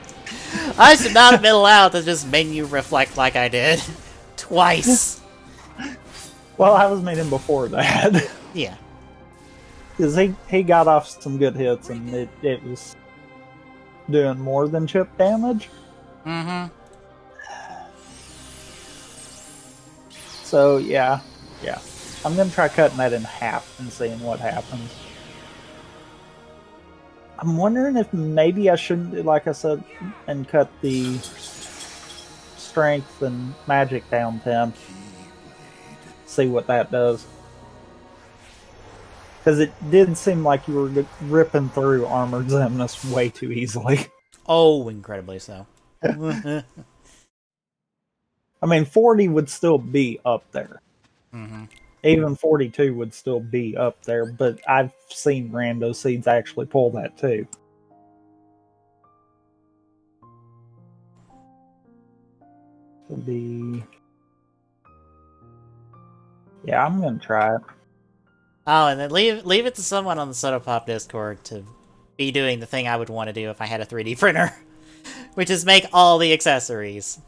I should not have been allowed to just menu reflect like I did. Twice. Well, I was meaning before that. Yeah. Because he got off some good hits, and it was doing more than chip damage. So, yeah. I'm going to try cutting that in half and seeing what happens. I'm wondering if maybe I shouldn't, like I said, and cut the strength and magic down 10. See what that does. Because it did seem like you were ripping through Armored Xemnas way too easily. Oh, incredibly so. I mean, 40 would still be up there. Even 42 would still be up there, but I've seen Rando Seeds actually pull that too. Would be... Yeah, I'm gonna try it. Oh, and then leave it to someone on the Sotopop Discord to be doing the thing I would want to do if I had a 3D printer. Which is make all the accessories.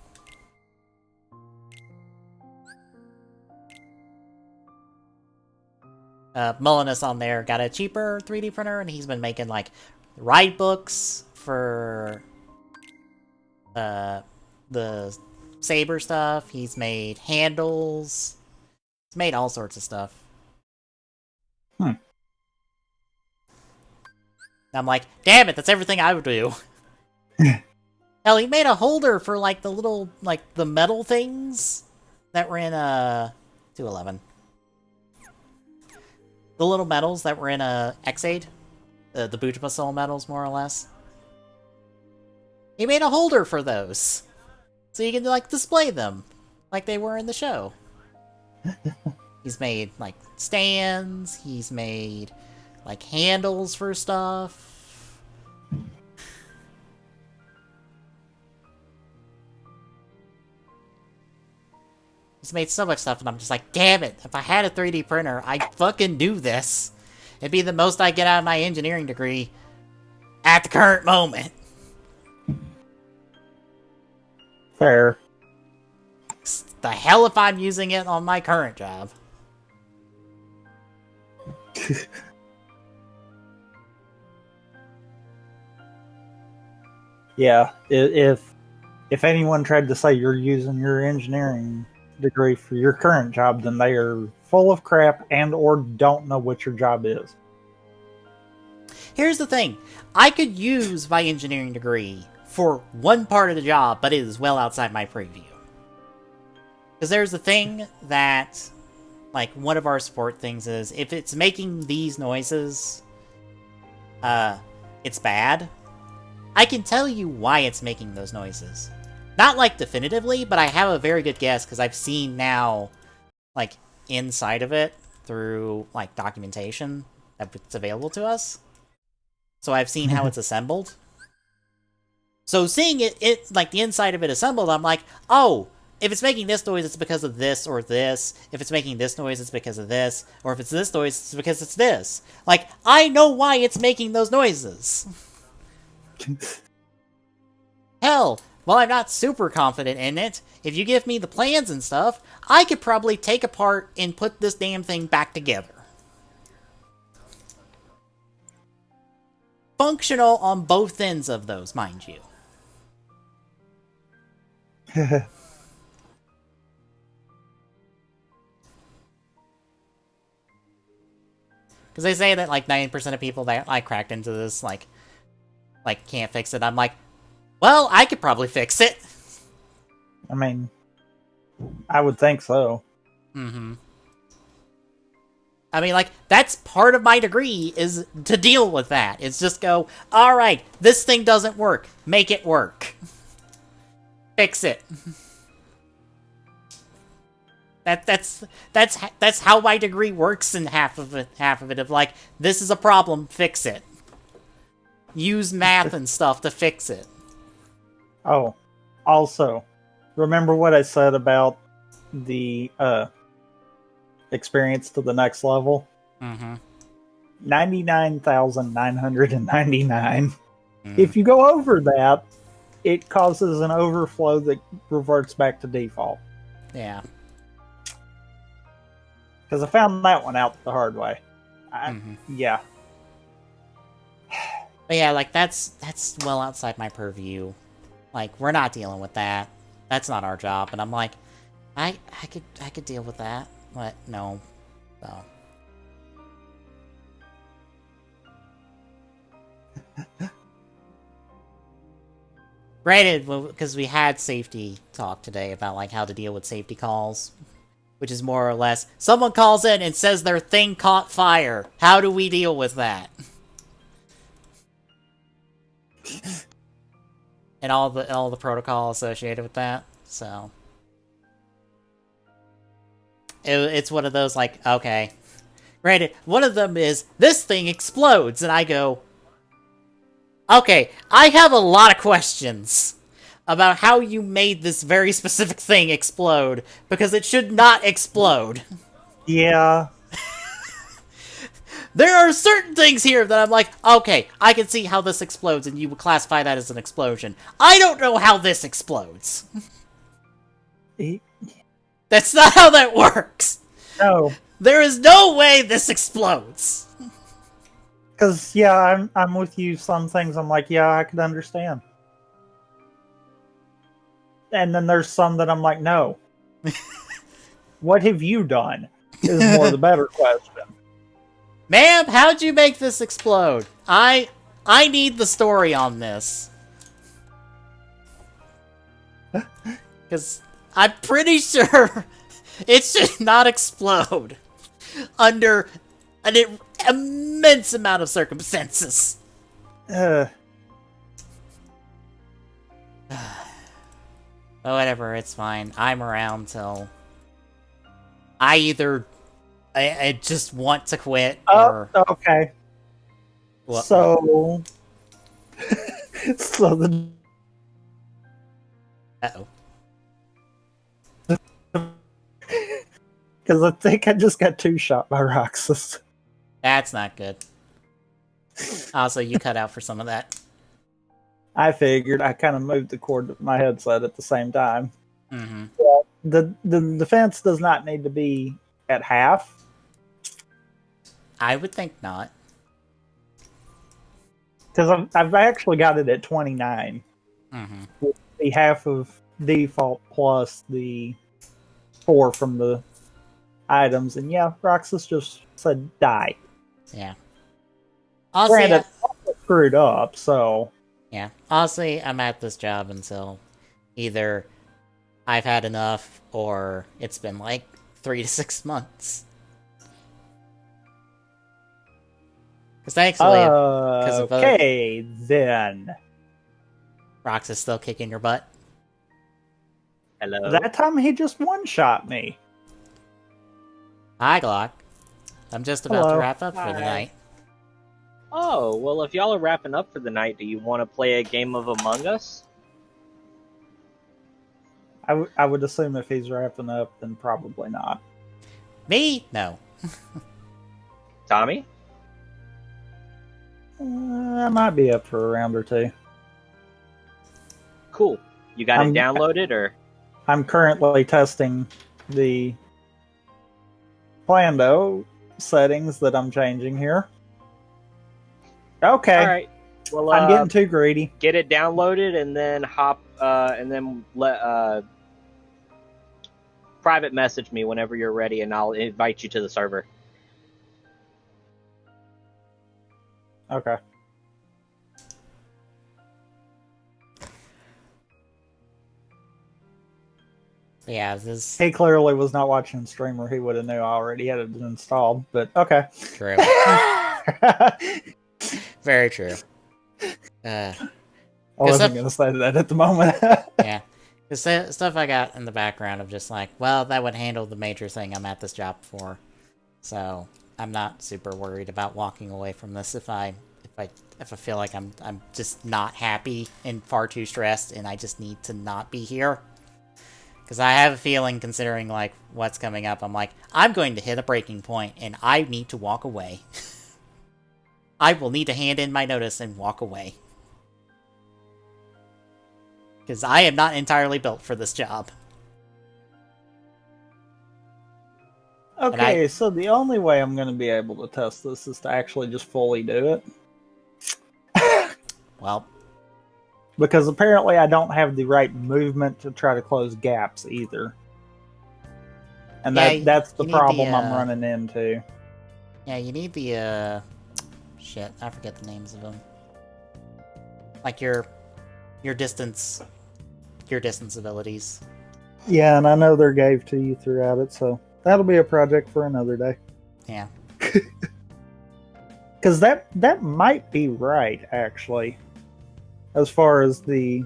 Mullinus on there got a cheaper 3D printer, and he's been making, like, ride books for the saber stuff. He's made handles. He's made all sorts of stuff. I'm like, damn it, that's everything I would do. Hell, he made a holder for, like, the little, like, the metal things that were in, 211. The little medals that were in Xaid, the Bujima Soul medals, more or less. He made a holder for those, so you can like display them like they were in the show. He's made like stands. He's made like handles for stuff. He's made so much stuff, and I'm just like, damn it, if I had a 3D printer, I'd fucking do this. It'd be the most I get out of my engineering degree at the current moment. Fair. The hell if I'm using it on my current job. Yeah, if anyone tried to say you're using your engineering degree for your current job, then they are full of crap and or don't know what your job is. Here's the thing. I could use my engineering degree for one part of the job, but it is well outside my purview. Because there's the thing that, like, one of our support things is, if it's making these noises, it's bad. I can tell you why it's making those noises. Not, like, definitively, but I have a very good guess, because I've seen now, like, inside of it through, like, documentation that's available to us. So I've seen how it's assembled. So seeing it, like, the inside of it assembled, I'm like, oh, if it's making this noise, it's because of this or this. If it's making this noise, it's because of this. Or if it's this noise, it's because it's this. Like, I know why it's making those noises. Hell, while I'm not super confident in it, if you give me the plans and stuff, I could probably take apart and put this damn thing back together. functional on both ends of those, mind you. Because they say that like 90% of people that like cracked into this like can't fix it. I'm like, well, I could probably fix it. I mean, I would think so. Mm-hmm. I mean, like, that's part of my degree, is to deal with that. It's just go, alright, this thing doesn't work. Make it work. Fix it. That's how my degree works in half of it, of like, this is a problem, fix it. Use math and stuff to fix it. Oh, also, remember what I said about the experience to the next level? Mm-hmm. 99,999. If you go over that, it causes an overflow that reverts back to default. Yeah. Because I found that one out the hard way. Yeah. But yeah, like, that's well outside my purview. Like, we're not dealing with that. That's not our job. And I'm like, I could deal with that. But no. So. Granted, because we had safety talk today about like how to deal with safety calls, which is more or less someone calls in and says their thing caught fire. How do we deal with that? And all the protocol associated with that. So it's one of those like, okay. Granted, one of them is this thing explodes, and I go, okay, I have a lot of questions about how you made this very specific thing explode, because it should not explode. Yeah. There are certain things here that I'm like, okay, I can see how this explodes, and you would classify that as an explosion. I don't know how this explodes. That's not how that works. No. There is no way this explodes. Because, yeah, I'm with you. Some things I'm like, yeah, I could understand. And then there's some that I'm like, no. What have you done? Is more the better question. Ma'am, how'd you make this explode? I need the story on this. Because I'm pretty sure it should not explode under an immense amount of circumstances. Uh, But whatever, it's fine. I'm around till I either I just want to quit or okay. What? So so the Uh-oh. because I think I just got 2 shot by Roxas. That's not good. Also, you cut out for some of that. I figured. I kind of moved the cord to my headset at the same time. Mm-hmm. The defense does not need to be at half. I would think not. Because I've actually got it at 29. Mm-hmm. With the half of default plus the 4 from the items. And yeah, Roxas just said die. Yeah. Also, Granted, I screwed up, so... yeah. Honestly, I'm at this job until either I've had enough or it's been like 3 to 6 months. Because thankfully, okay, then. Rox is still kicking your butt. Hello. That time he just one-shot me. Hi, Glock. I'm just about to Hello. wrap up for the Hi. night. Oh, well, if y'all are wrapping up for the night, do you want to play a game of Among Us? I would assume if he's wrapping up, then probably not. Me? No. Tommy? I might be up for a round or 2. Cool. You got I'm- it downloaded, or? I'm currently testing the Plando settings that I'm changing here. Okay. Alright. Well, I'm getting too greedy. get it downloaded and then let private message me whenever you're ready, and I'll invite you to the server. Okay. Yeah, this He clearly was not watching the stream, or he would have knew I already had it installed. But okay. true. Very true. I wasn't going to say that at the moment. Yeah. Because stuff I got in the background of just like, well, that would handle the major thing I'm at this job for. So I'm not super worried about walking away from this if I feel like I'm just not happy and far too stressed and I just need to not be here. Because I have a feeling, considering like what's coming up, I'm like, I'm going to hit a breaking point and I need to walk away. I will need to hand in my notice and walk away. Because I am not entirely built for this job. Okay, so the only way I'm going to be able to test this is to actually just fully do it. Well, because apparently I don't have the right movement to try to close gaps either. And yeah, that's the you need problem I'm running into. Yeah, you need the, shit, I forget the names of them. Like your distance abilities. Yeah, and I know they're gave to you throughout it, so that'll be a project for another day. Yeah. Because that might be right, actually. As far as the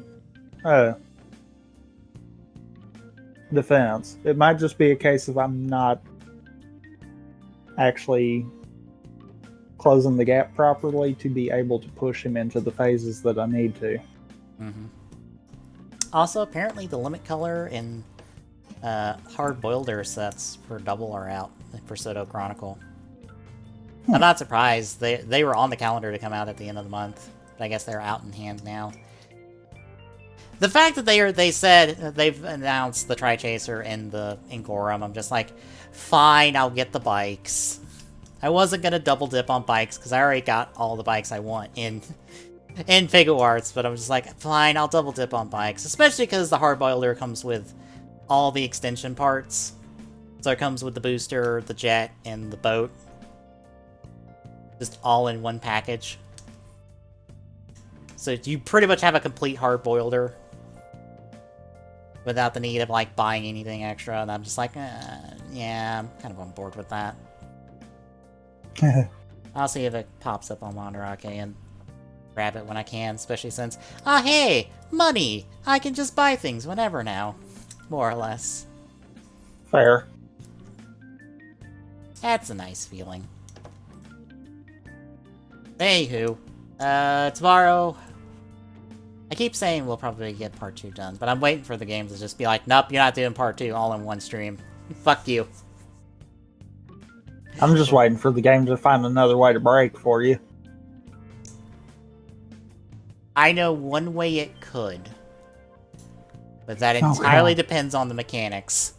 defense. It might just be a case of I'm not actually closing the gap properly to be able to push him into the phases that I need to. Mm-hmm. Also, apparently the limit color in hard-boiled air sets for double are out for Soto Chronicle. I'm not surprised. They were on the calendar to come out at the end of the month. But I guess they're out in hand now. The fact that they said they've announced the Tri-Chaser and the Ingorum, I'm just like, fine, I'll get the bikes. I wasn't gonna double dip on bikes because I already got all the bikes I want in Figure Arts, but I'm just like, fine, I'll double dip on bikes, especially because the hard boiler comes with all the extension parts. So it comes with the booster, the jet, and the boat. Just all in one package. So you pretty much have a complete hard boiler without the need of like buying anything extra, and I'm just like, yeah, I'm kind of on board with that. I'll see if it pops up on Monterake and grab it when I can, especially since, hey, money! I can just buy things whenever now, more or less. Fair. That's a nice feeling. Anywho, tomorrow, I keep saying we'll probably get part 2 done, but I'm waiting for the game to just be like, nope, you're not doing part 2 all in one stream. Fuck you. I'm just waiting for the game to find another way to break for you. I know one way it could, but that entirely depends on the mechanics.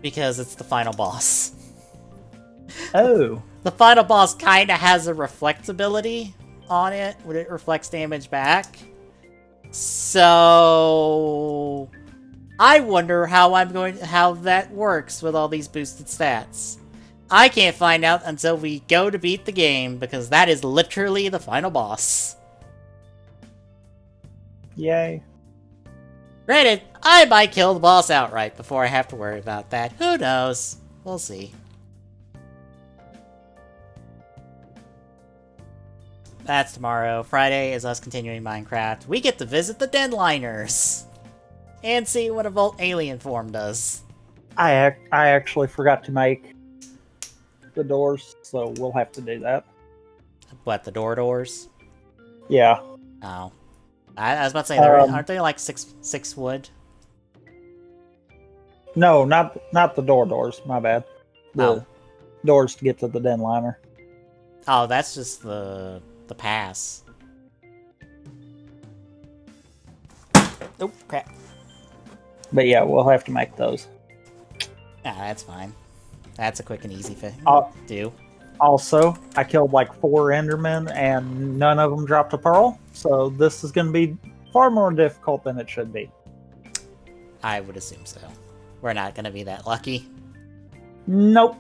Because it's the final boss. Oh. The final boss kinda has a reflectability on it when it reflects damage back. So I wonder how that works with all these boosted stats. I can't find out until we go to beat the game, because that is literally the final boss. Yay. Granted, I might kill the boss outright before I have to worry about that. Who knows? We'll see. That's tomorrow. Friday is us continuing Minecraft. We get to visit the Denliners and see what a Volt alien form does. I actually forgot to make the doors, so we'll have to do that. What, the doors? Yeah. Oh. I was about to say, aren't they like six wood? No, not the doors. My bad. The doors to get to the Denliner. Oh, that's just the pass. Oh, crap. But yeah, we'll have to make those. Ah, that's fine. That's a quick and easy do. Also, I killed like 4 Endermen and none of them dropped a pearl, so this is going to be far more difficult than it should be. I would assume so. We're not gonna be that lucky. Nope.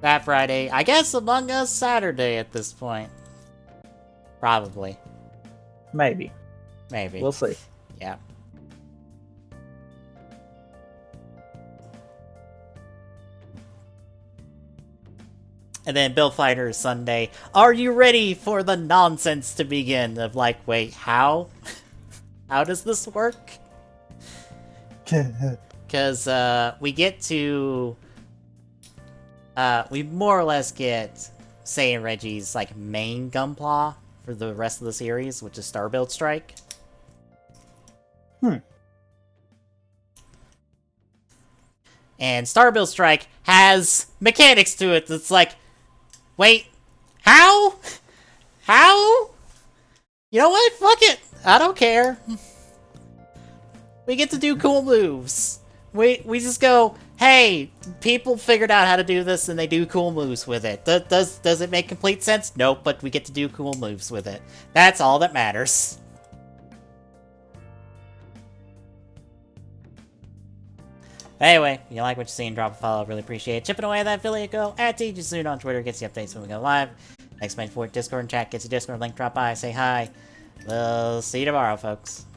That Friday. I guess Among Us Saturday at this point. Probably. Maybe. Maybe. We'll see. Yeah. And then Build Fighter Sunday. Are you ready for the nonsense to begin? Of like, wait, how? How does this work? Because we get to... we more or less get Say and Reggie's like main gunpla for the rest of the series, which is Star Build Strike. And Star Build Strike has mechanics to it that's like, wait, how? How? You know what? Fuck it. I don't care. We get to do cool moves. We just go, hey, people figured out how to do this and they do cool moves with it. Does it make complete sense? Nope, but we get to do cool moves with it. That's all that matters. Anyway, if you like what you're seeing, drop a follow. Really appreciate it. Chipping away at that affiliate go at TGSoon on Twitter. Gets you updates when we go live. Next mention for Discord and chat. Gets a Discord link. Drop by. Say hi. We'll see you tomorrow, folks.